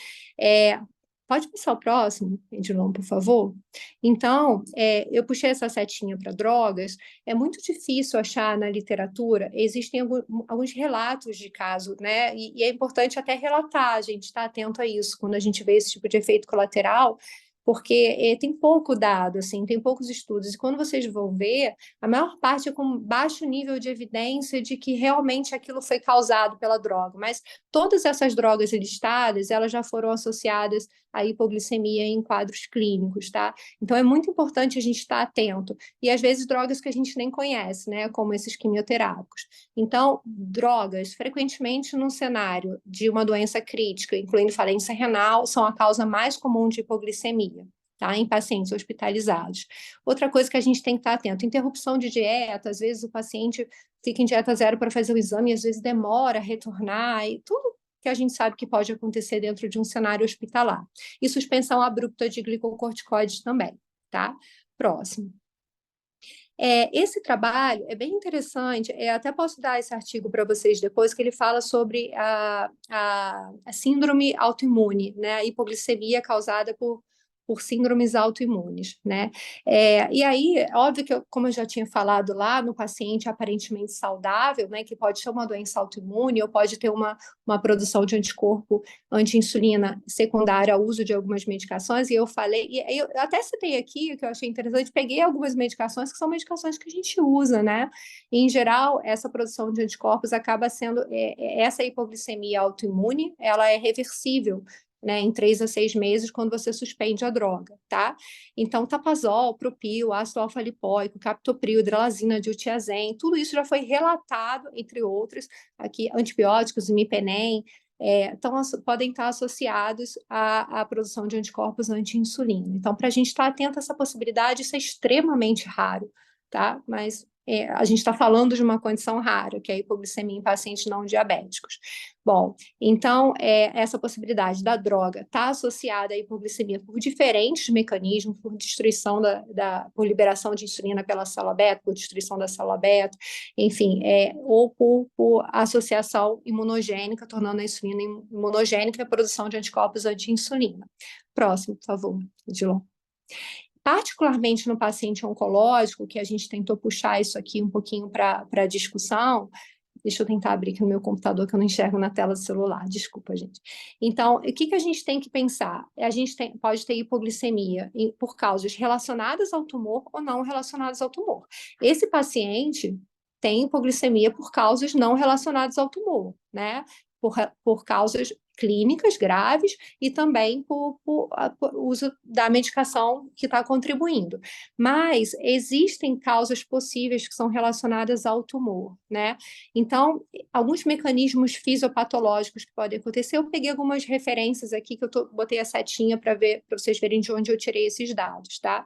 Pode passar o próximo, Edilon, por favor? Então, eu puxei essa setinha para drogas, é muito difícil achar na literatura, existem alguns relatos de caso, né? E é importante até relatar, a gente está atento a isso, quando a gente vê esse tipo de efeito colateral, porque tem pouco dado, assim, tem poucos estudos, e quando vocês vão ver, a maior parte é com baixo nível de evidência de que realmente aquilo foi causado pela droga, mas todas essas drogas listadas, elas já foram associadas à hipoglicemia em quadros clínicos, tá? Então é muito importante a gente estar atento, e às vezes drogas que a gente nem conhece, né, como esses quimioterápicos. Então, drogas, frequentemente num cenário de uma doença crítica, incluindo falência renal, são a causa mais comum de hipoglicemia, tá? Em pacientes hospitalizados. Outra coisa que a gente tem que estar atento, interrupção de dieta, às vezes o paciente fica em dieta zero para fazer o exame, às vezes demora a retornar, e tudo que a gente sabe que pode acontecer dentro de um cenário hospitalar. E suspensão abrupta de glicocorticoides também, tá? Próximo. Esse trabalho é bem interessante, até posso dar esse artigo para vocês depois, que ele fala sobre a síndrome autoimune, né? A hipoglicemia causada por síndromes autoimunes, né? E aí, óbvio que, como eu já tinha falado lá, no paciente aparentemente saudável, né, que pode ser uma doença autoimune ou pode ter uma produção de anticorpo anti-insulina secundária ao uso de algumas medicações, e eu falei, e eu até citei aqui, que eu achei interessante, peguei algumas medicações que são medicações que a gente usa, né? E, em geral, essa produção de anticorpos acaba sendo, essa hipoglicemia autoimune, ela é reversível, né, em 3 a 6 meses, quando você suspende a droga, tá? Então, tapazol, propil, ácido alfa-lipoico, captopril, hidralazina, diltiazem, tudo isso já foi relatado, entre outros, aqui, antibióticos, imipenem, podem estar associados à produção de anticorpos anti-insulina. Então, para a gente estar atento a essa possibilidade, isso é extremamente raro, tá? Mas a gente está falando de uma condição rara, que é a hipoglicemia em pacientes não diabéticos. Bom, então, essa possibilidade da droga está associada à hipoglicemia por diferentes mecanismos, por destruição por liberação de insulina pela célula beta, por destruição da célula beta, enfim, ou por associação imunogênica, tornando a insulina imunogênica e a produção de anticorpos anti-insulina. Próximo, por favor, Edilon. Particularmente no paciente oncológico, que a gente tentou puxar isso aqui um pouquinho para a discussão. Deixa eu tentar abrir aqui no meu computador, que eu não enxergo na tela do celular, desculpa, gente. Então, o que a gente tem que pensar? A gente pode ter hipoglicemia por causas relacionadas ao tumor ou não relacionadas ao tumor. Esse paciente tem hipoglicemia por causas não relacionadas ao tumor, né? Por causas clínicas graves e também por uso da medicação que está contribuindo. Mas existem causas possíveis que são relacionadas ao tumor, né? Então, alguns mecanismos fisiopatológicos que podem acontecer, eu peguei algumas referências aqui que botei a setinha para vocês verem de onde eu tirei esses dados, tá?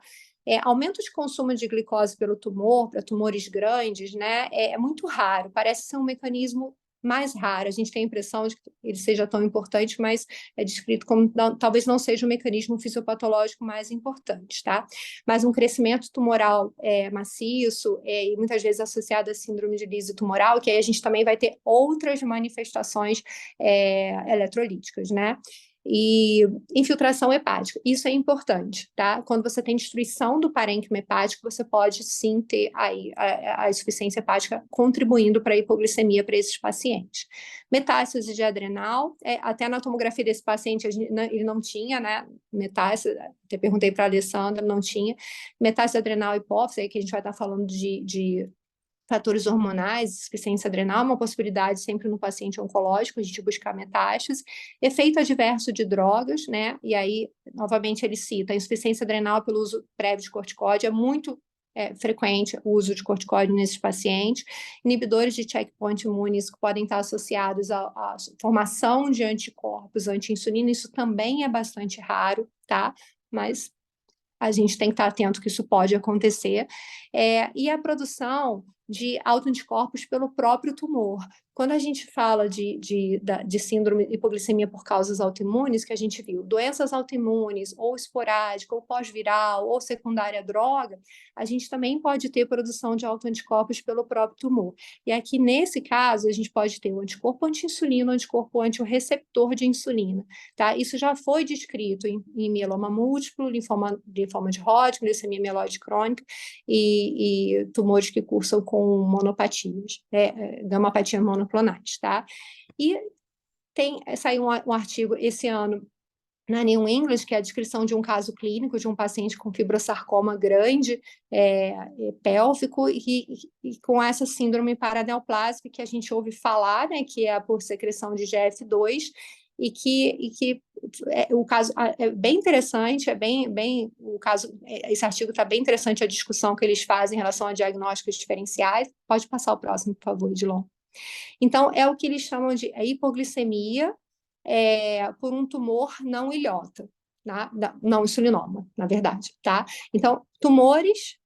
Aumento de consumo de glicose pelo tumor, para tumores grandes, né? É muito raro, parece ser um mecanismo mais raro. A gente tem a impressão de que ele seja tão importante, mas é descrito como talvez não seja o mecanismo fisiopatológico mais importante, tá? Mas um crescimento tumoral maciço e muitas vezes associado à síndrome de lise tumoral, que aí a gente também vai ter outras manifestações eletrolíticas, né? E infiltração hepática, isso é importante, tá? Quando você tem destruição do parênquima hepático, você pode sim ter aí a insuficiência hepática contribuindo para a hipoglicemia para esses pacientes. Metástase de adrenal, até na tomografia desse paciente ele não tinha, né? Metástase, até perguntei para a Alessandra, não tinha. Metástase adrenal hipófise, aí que a gente vai estar falando de fatores hormonais, insuficiência adrenal, uma possibilidade sempre no paciente oncológico, a gente buscar metástase, efeito adverso de drogas, né? E aí, novamente, ele cita a insuficiência adrenal pelo uso prévio de corticóide, é muito frequente o uso de corticóide nesses pacientes, inibidores de checkpoint imunes que podem estar associados à formação de anticorpos anti-insulina, isso também é bastante raro, tá? Mas a gente tem que estar atento que isso pode acontecer, e a produção de autoanticorpos pelo próprio tumor. Quando a gente fala de síndrome de hipoglicemia por causas autoimunes, que a gente viu, doenças autoimunes, ou esporádica, ou pós-viral, ou secundária à droga, a gente também pode ter produção de autoanticorpos pelo próprio tumor. E aqui, nesse caso, a gente pode ter o anticorpo anti-insulina, o anticorpo anti-receptor de insulina, tá? Isso já foi descrito em mieloma múltiplo, linfoma de Hodgkin, leucemia mieloide crônica e tumores que cursam com monopatias, gamapatia monoclonais, tá? E saiu um artigo esse ano na New England, que é a descrição de um caso clínico de um paciente com fibrosarcoma grande, pélvico, e com essa síndrome paraneoplásica que a gente ouve falar, né, que é por secreção de GF2, e que o caso é bem interessante, o caso, esse artigo está bem interessante, a discussão que eles fazem em relação a diagnósticos diferenciais. Pode passar o próximo, por favor, Edilon. Então, é o que eles chamam de hipoglicemia por um tumor não ilhota, tá? Não insulinoma, na verdade, tá? Então, tumores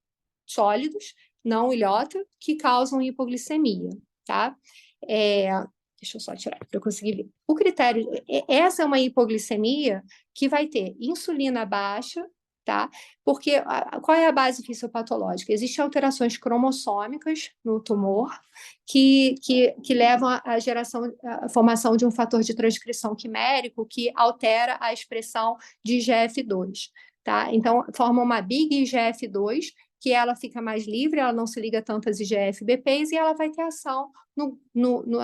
sólidos, não ilhota, que causam hipoglicemia, tá? Deixa eu só tirar para eu conseguir ver. O critério, essa é uma hipoglicemia que vai ter insulina baixa, tá? Porque qual é a base fisiopatológica? Existem alterações cromossômicas no tumor que levam à formação de um fator de transcrição quimérico que altera a expressão de IGF-2, tá? Então, forma uma big IGF-2, que ela fica mais livre, ela não se liga tanto às IGF-BPs e ela vai ter ação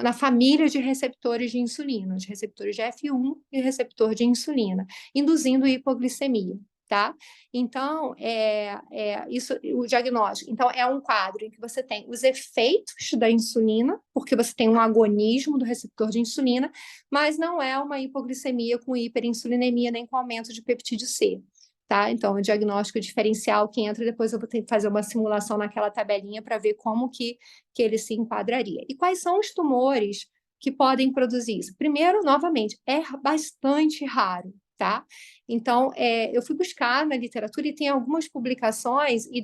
na família de receptores de insulina, os receptores de F1 e receptor de insulina, induzindo hipoglicemia, tá? Então, isso, o diagnóstico. Então, é um quadro em que você tem os efeitos da insulina, porque você tem um agonismo do receptor de insulina, mas não é uma hipoglicemia com hiperinsulinemia nem com aumento de peptídeo C. Tá? Então, o diagnóstico diferencial que entra, depois eu vou ter que fazer uma simulação naquela tabelinha para ver como que ele se enquadraria. E quais são os tumores que podem produzir isso? Primeiro, novamente, é bastante raro, tá? Então, eu fui buscar na literatura e tem algumas publicações, e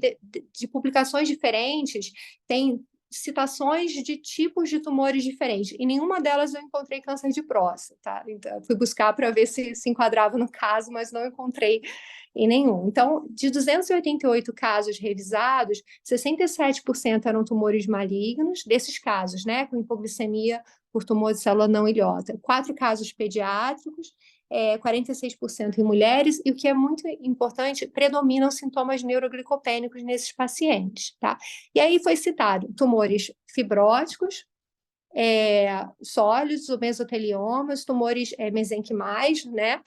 de publicações diferentes, tem citações de tipos de tumores diferentes. E nenhuma delas eu encontrei câncer de próstata, tá? Então, eu fui buscar para ver se enquadrava no caso, mas não encontrei em nenhum. Então, de 288 casos revisados, 67% eram tumores malignos, desses casos, né, com hipoglicemia por tumor de célula não ilhota. 4 casos pediátricos, 46% em mulheres, e o que é muito importante, predominam sintomas neuroglicopênicos nesses pacientes, tá? E aí foi citado tumores fibróticos, sólidos, ou mesoteliomas, tumores mesenquimais, né?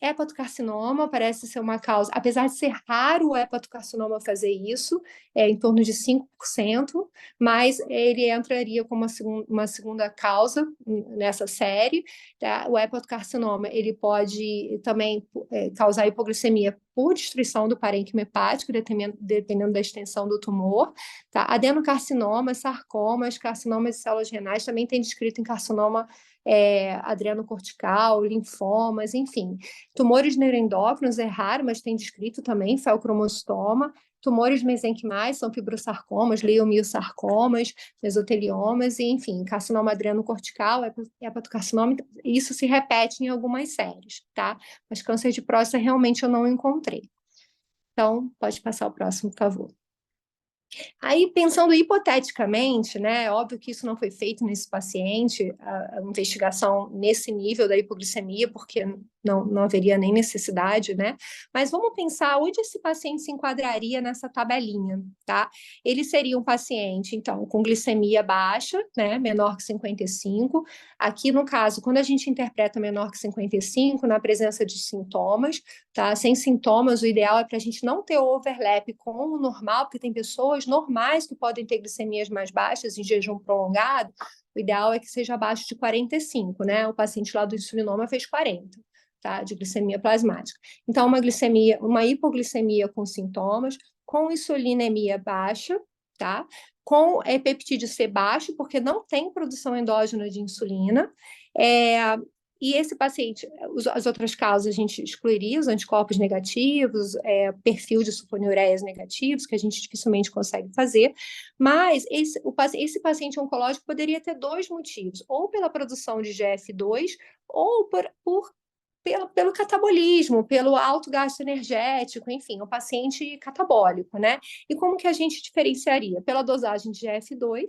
Hepatocarcinoma parece ser uma causa, apesar de ser raro o hepatocarcinoma fazer isso, em torno de 5%, mas ele entraria como uma segunda causa nessa série, tá? O hepatocarcinoma, ele pode também causar hipoglicemia por destruição do parênquima hepático, dependendo da extensão do tumor, tá? Adenocarcinoma, sarcomas, carcinomas de células renais, também tem descrito em carcinoma adrenocortical, linfomas, enfim. Tumores neuroendócrinos é raro, mas tem descrito também, feocromostoma. Tumores mesenquimais são fibrosarcomas, leiomiosarcomas, mesoteliomas, e, enfim, carcinoma adrenocortical, hepatocarcinoma, isso se repete em algumas séries, tá? Mas câncer de próstata realmente eu não encontrei. Então, pode passar o próximo, por favor. Aí, pensando hipoteticamente, né, óbvio que isso não foi feito nesse paciente, a investigação nesse nível da hipoglicemia, porque não haveria nem necessidade, né? Mas vamos pensar onde esse paciente se enquadraria nessa tabelinha, tá? Ele seria um paciente, então, com glicemia baixa, né, menor que 55. Aqui, no caso, quando a gente interpreta menor que 55, na presença de sintomas, tá? Sem sintomas, o ideal é para a gente não ter overlap com o normal, porque tem pessoas normais que podem ter glicemias mais baixas em jejum prolongado. O ideal é que seja abaixo de 45, né? O paciente lá do insulinoma fez 40, tá? De glicemia plasmática. Então, uma hipoglicemia com sintomas, com insulinemia baixa, tá? Com peptídeo C baixo, porque não tem produção endógena de insulina. E esse paciente, as outras causas a gente excluiria, os anticorpos negativos, perfil de sulfonilureias negativos, que a gente dificilmente consegue fazer, mas esse paciente oncológico poderia ter 2 motivos, ou pela produção de GF2, ou pelo catabolismo, pelo alto gasto energético, enfim, o paciente catabólico, né? E como que a gente diferenciaria? Pela dosagem de GF2,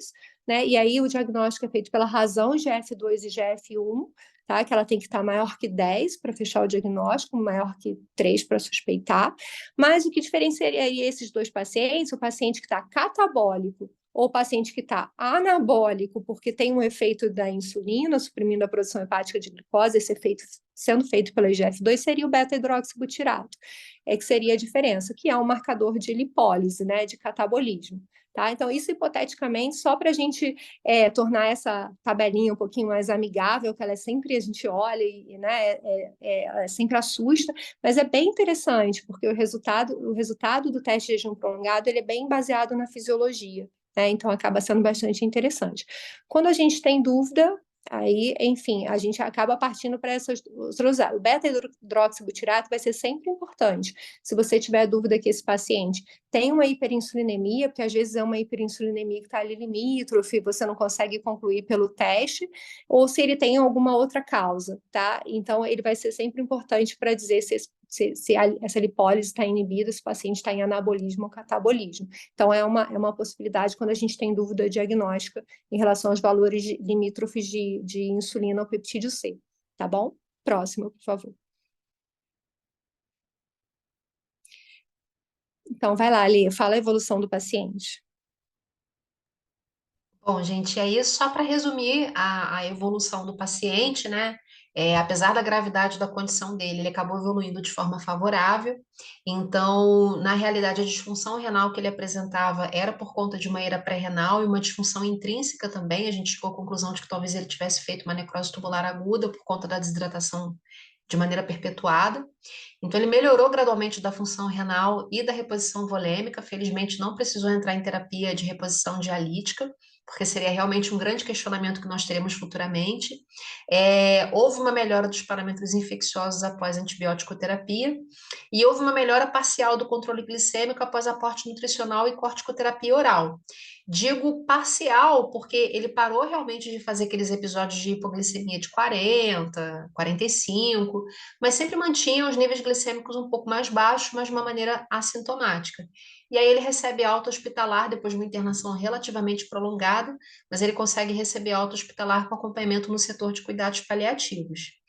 né? E aí o diagnóstico é feito pela razão GF2 e GF1, tá? Que ela tem que estar maior que 10 para fechar o diagnóstico, maior que 3 para suspeitar. Mas o que diferenciaria esses 2 pacientes, o paciente que está catabólico ou o paciente que está anabólico, porque tem um efeito da insulina, suprimindo a produção hepática de glicose, esse efeito sendo feito pela IGF-2, seria o beta-hidroxibutirato, que seria a diferença, que é um marcador de lipólise, né, de catabolismo. Tá? Então, isso hipoteticamente, só para a gente tornar essa tabelinha um pouquinho mais amigável, que ela sempre a gente olha e né, sempre assusta, mas é bem interessante, porque o resultado do teste de jejum prolongado ele é bem baseado na fisiologia. Então, acaba sendo bastante interessante. Quando a gente tem dúvida, aí, enfim, a gente acaba partindo para essas outras. O beta-hidroxibutirato vai ser sempre importante. Se você tiver dúvida que esse paciente tem uma hiperinsulinemia, porque às vezes é uma hiperinsulinemia que está ali limítrofe, você não consegue concluir pelo teste, ou se ele tem alguma outra causa, tá? Então, ele vai ser sempre importante para dizer se essa lipólise está inibida, se o paciente está em anabolismo ou catabolismo. Então, é uma possibilidade quando a gente tem dúvida diagnóstica em relação aos valores limítrofes de insulina ou peptídeo C, tá bom? Próximo, por favor. Então, vai lá, Lê, fala a evolução do paciente. Bom, gente, aí só para resumir a evolução do paciente, né? Apesar da gravidade da condição dele, ele acabou evoluindo de forma favorável. Então, na realidade, a disfunção renal que ele apresentava era por conta de uma ERA pré-renal e uma disfunção intrínseca também. A gente chegou à conclusão de que talvez ele tivesse feito uma necrose tubular aguda por conta da desidratação de maneira perpetuada. Então, ele melhorou gradualmente da função renal e da reposição volêmica. Felizmente, não precisou entrar em terapia de reposição dialítica. porque seria realmente um grande questionamento que nós teremos futuramente. Houve uma melhora dos parâmetros infecciosos após antibiótico terapia, e houve uma melhora parcial do controle glicêmico após aporte nutricional e corticoterapia oral. Digo parcial, porque ele parou realmente de fazer aqueles episódios de hipoglicemia de 40, 45, mas sempre mantinha os níveis glicêmicos um pouco mais baixos, mas de uma maneira assintomática. E aí ele recebe alta hospitalar depois de uma internação relativamente prolongada, mas ele consegue receber alta hospitalar com acompanhamento no setor de cuidados paliativos.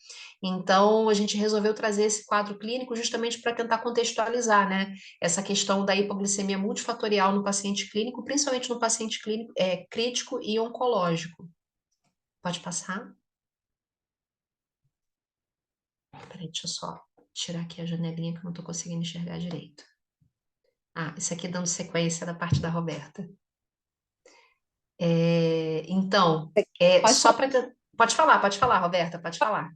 Então, a gente resolveu trazer esse quadro clínico justamente para tentar contextualizar, né, essa questão da hipoglicemia multifatorial no paciente clínico, principalmente no paciente clínico, crítico e oncológico. Pode passar? Peraí, deixa eu só tirar aqui a janelinha que eu não estou conseguindo enxergar direito. Isso aqui dando sequência da parte da Roberta. Então, Pode só falar. para... Pode falar, Roberta, pode falar.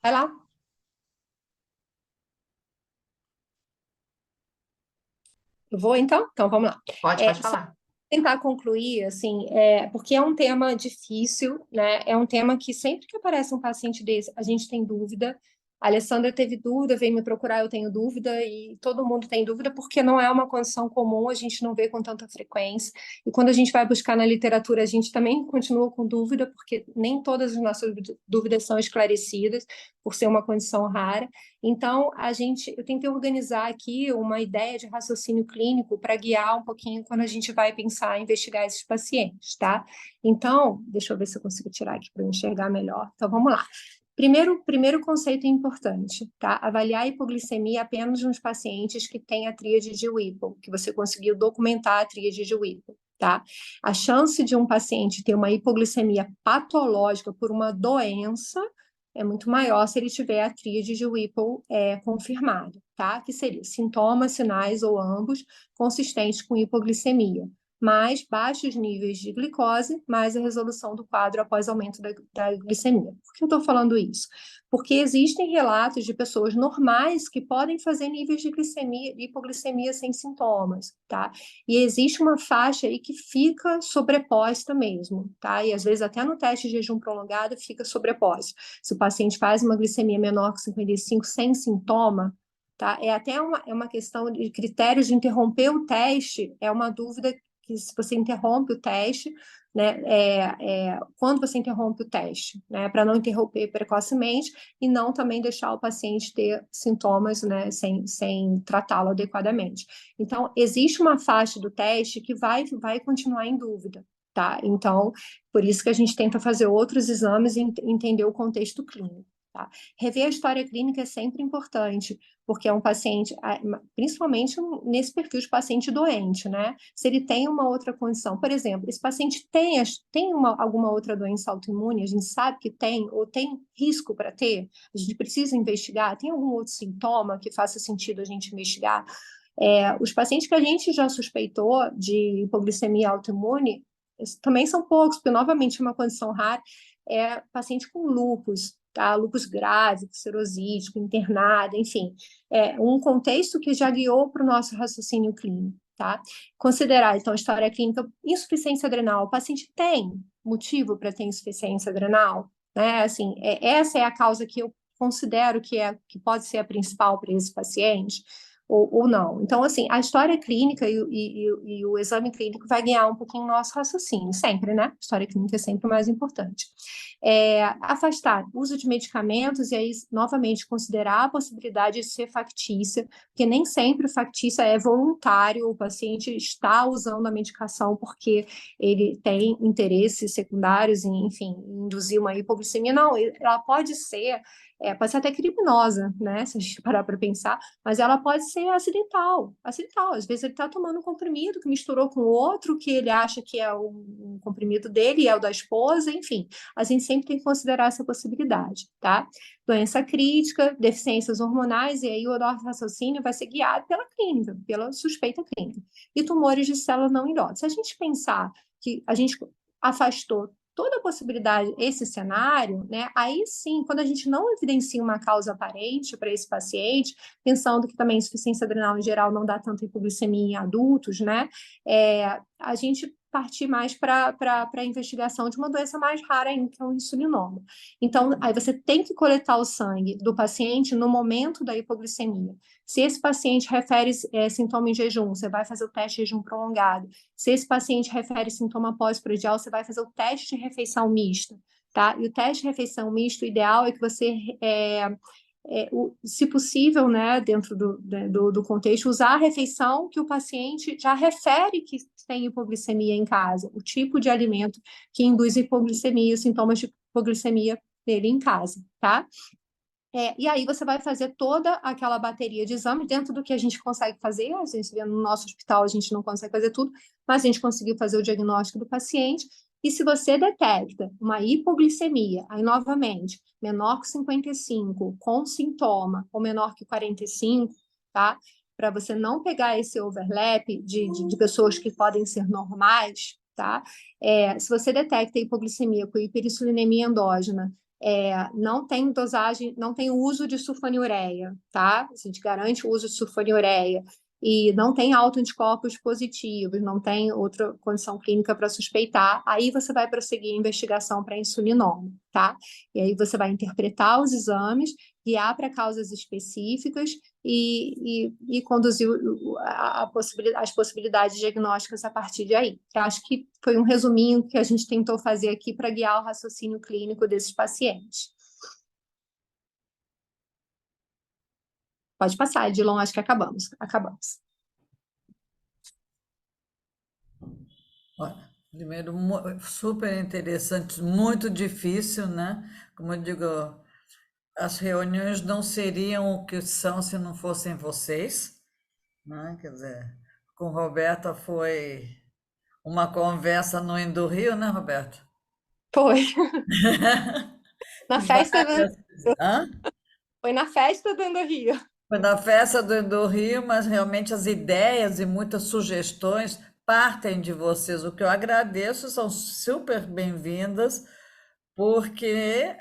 Vai lá. Eu vou, então? Então, vamos lá. Pode Só falar. tentar concluir, assim, porque é um tema difícil, né? É um tema que sempre que aparece um paciente desse, a gente tem dúvida. A Alessandra teve dúvida, veio me procurar, eu tenho dúvida, e todo mundo tem dúvida, porque não é uma condição comum, a gente não vê com tanta frequência. E quando a gente vai buscar na literatura, a gente também continua com dúvida, porque nem todas as nossas dúvidas são esclarecidas, por ser uma condição rara. Então, eu tentei organizar aqui uma ideia de raciocínio clínico para guiar um pouquinho quando a gente vai pensar em investigar esses pacientes, tá? Então, deixa eu ver se eu consigo tirar aqui para eu enxergar melhor. Então, vamos lá. Primeiro conceito importante, tá? Avaliar a hipoglicemia apenas nos pacientes que têm a tríade de Whipple, que você conseguiu documentar a tríade de Whipple, tá? A chance de um paciente ter uma hipoglicemia patológica por uma doença é muito maior se ele tiver a tríade de Whipple confirmada, tá? Que seria sintomas, sinais ou ambos consistentes com hipoglicemia, mais baixos níveis de glicose, mais a resolução do quadro após aumento da glicemia. Por que eu estou falando isso? Porque existem relatos de pessoas normais que podem fazer níveis de hipoglicemia sem sintomas, tá? E existe uma faixa aí que fica sobreposta mesmo, tá? E às vezes até no teste de jejum prolongado fica sobreposta. Se o paciente faz uma glicemia menor que 55 sem sintoma, tá? É até uma questão de critérios de interromper o teste, é uma dúvida que se você interrompe o teste, né, quando você interrompe o teste, né, para não interromper precocemente e não também deixar o paciente ter sintomas, né, sem tratá-lo adequadamente. Então, existe uma faixa do teste que vai continuar em dúvida, tá? Então, por isso que a gente tenta fazer outros exames e entender o contexto clínico. Tá? Rever a história clínica é sempre importante, porque é um paciente, principalmente nesse perfil de paciente doente, né? Se ele tem uma outra condição, por exemplo, esse paciente tem alguma outra doença autoimune, a gente sabe que tem, ou tem risco para ter, a gente precisa investigar, tem algum outro sintoma que faça sentido a gente investigar? Os pacientes que a gente já suspeitou de hipoglicemia autoimune também são poucos, porque, novamente, é uma condição rara, paciente com lúpus, tá? Lúpus grave, serosítico, internada, enfim. Um contexto que já guiou para o nosso raciocínio clínico, tá? Considerar, então, a história clínica, insuficiência adrenal. O paciente tem motivo para ter insuficiência adrenal? Né? Assim, essa é a causa que eu considero que pode ser a principal para esse paciente, ou não. Então, assim, a história clínica e o exame clínico vai ganhar um pouquinho o nosso raciocínio, sempre, né? A história clínica é sempre o mais importante. Afastar o uso de medicamentos e aí, novamente, considerar a possibilidade de ser factícia, porque nem sempre factícia é voluntário, o paciente está usando a medicação porque ele tem interesses secundários em, enfim, induzir uma hipoglicemia. Não, ela pode ser até criminosa, né? Se a gente parar para pensar, mas ela pode ser acidental. Às vezes ele está tomando um comprimido que misturou com outro que ele acha que é um comprimido dele e é o da esposa, enfim. A gente sempre tem que considerar essa possibilidade, tá? Doença crítica, deficiências hormonais, e aí o nosso raciocínio vai ser guiado pela clínica, pela suspeita clínica. E tumores de células não endócrinas. Se a gente pensar que a gente afastou toda a possibilidade, esse cenário, né? Aí sim, quando a gente não evidencia uma causa aparente para esse paciente, pensando que também insuficiência adrenal em geral não dá tanta hipoglicemia em adultos, né? A gente partir mais para a investigação de uma doença mais rara ainda, que é o insulinoma. Então, aí você tem que coletar o sangue do paciente no momento da hipoglicemia. Se esse paciente refere sintoma em jejum, você vai fazer o teste de jejum prolongado. Se esse paciente refere sintoma pós-prandial, você vai fazer o teste de refeição mista, tá? E o teste de refeição misto, o ideal é que você se possível, né, dentro do contexto, usar a refeição que o paciente já refere que tem hipoglicemia em casa, o tipo de alimento que induz hipoglicemia, os sintomas de hipoglicemia dele em casa, tá? E aí você vai fazer toda aquela bateria de exames dentro do que a gente consegue fazer. A gente vê no nosso hospital, a gente não consegue fazer tudo, mas a gente conseguiu fazer o diagnóstico do paciente. E se você detecta uma hipoglicemia, aí novamente, menor que 55, com sintoma, ou menor que 45, tá? Para você não pegar esse overlap de pessoas que podem ser normais, tá? Se você detecta hipoglicemia com hiperinsulinemia endógena, não tem dosagem, não tem uso de sulfonilureia, tá? A gente garante o uso de sulfonilureia e não tem autoanticorpos positivos, não tem outra condição clínica para suspeitar, aí você vai prosseguir a investigação para insulinoma, tá? E aí você vai interpretar os exames, guiar para causas específicas e conduzir as possibilidades diagnósticas a partir de aí. Eu acho que foi um resuminho que a gente tentou fazer aqui para guiar o raciocínio clínico desses pacientes. Pode passar, Edilon, acho que acabamos. Olha, primeiro, super interessante, muito difícil, né? Como eu digo, as reuniões não seriam o que são se não fossem vocês, né? Quer dizer, com Roberta foi uma conversa no Indo Rio, né, Roberta? Foi. Na festa Várias. Hã? Foi na festa do Endo Rio. Foi na festa do Rio, mas realmente as ideias e muitas sugestões partem de vocês. O que eu agradeço, são super bem-vindas, porque,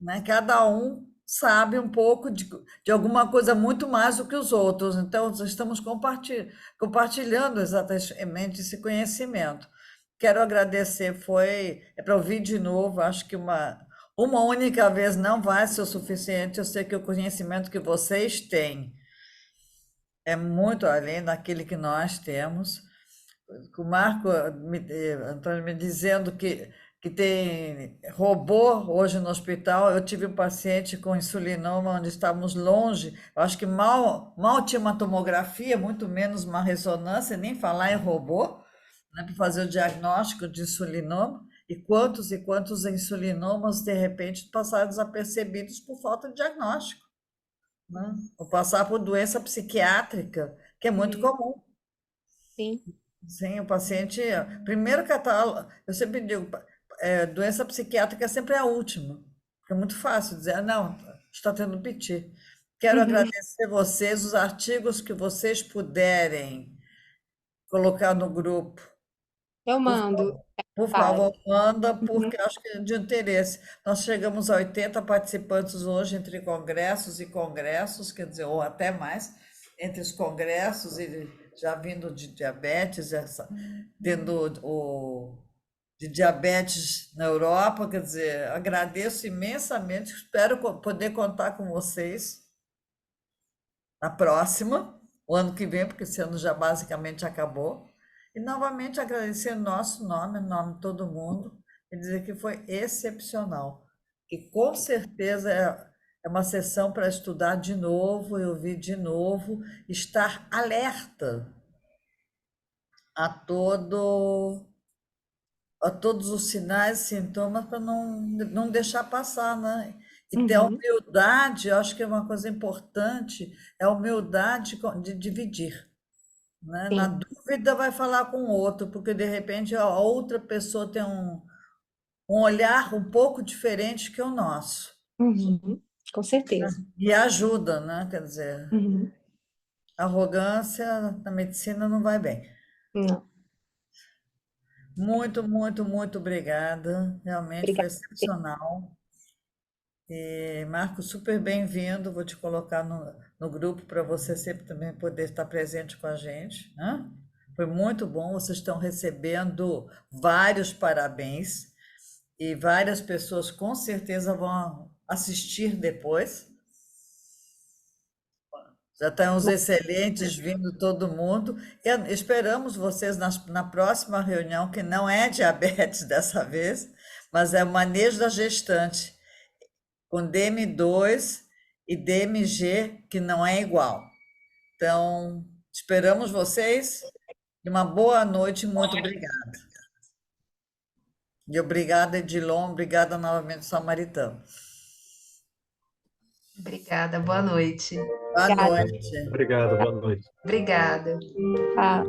né, cada um sabe um pouco de alguma coisa muito mais do que os outros. Então, nós estamos compartilhando exatamente esse conhecimento. Quero agradecer, é para ouvir de novo, acho que uma única vez não vai ser o suficiente. Eu sei que o conhecimento que vocês têm é muito além daquele que nós temos. O Marco, Antônio, me dizendo que tem robô hoje no hospital. Eu tive um paciente com insulinoma onde estávamos longe. Eu acho que mal tinha uma tomografia, muito menos uma ressonância, nem falar em robô, né, para fazer o diagnóstico de insulinoma. E quantos insulinomas, de repente, passaram desapercebidos por falta de diagnóstico, né? Ou passar por doença psiquiátrica, que é muito comum. Sim. Sim, o paciente. Primeiro catálogo, eu sempre digo, doença psiquiátrica é sempre a última, porque é muito fácil dizer, não, está tendo piti. Quero agradecer vocês, os artigos que vocês puderem colocar no grupo. Eu Por mando. Por Para. favor, manda, porque eu acho que é de interesse. Nós chegamos a 80 participantes hoje entre congressos e congressos, quer dizer, ou até mais, entre os congressos e já vindo de diabetes, tendo de diabetes na Europa, quer dizer, agradeço imensamente, espero poder contar com vocês na próxima, o ano que vem, porque esse ano já basicamente acabou. E novamente agradecer em nosso nome, em nome de todo mundo, e dizer que foi excepcional. Que com certeza é uma sessão para estudar de novo e ouvir de novo, estar alerta a todos os sinais e sintomas para não deixar passar, né? E ter a humildade, eu acho que é uma coisa importante, é a humildade de dividir, né? Na Sim. dúvida, vai falar com o outro, porque de repente a outra pessoa tem um olhar um pouco diferente que o nosso. Com certeza. E ajuda, né? Quer dizer, arrogância na medicina não vai bem. Não. Muito, muito, muito obrigada. Realmente foi Obrigada. excepcional. E, Marco, super bem-vindo. Vou te colocar no grupo para você sempre também poder estar presente com a gente, né? Foi muito bom, vocês estão recebendo vários parabéns e várias pessoas com certeza vão assistir depois. Já estão os excelentes vindo todo mundo. Esperamos vocês na próxima reunião, que não é diabetes dessa vez, mas é o manejo da gestante, com DM2 e DMG, que não é igual. Então, esperamos vocês. E uma boa noite, muito obrigada. E obrigada, Edilon, obrigada novamente, Samaritano. Obrigada, boa noite. Boa Obrigada. noite. Obrigado, boa noite. Obrigada. Tchau.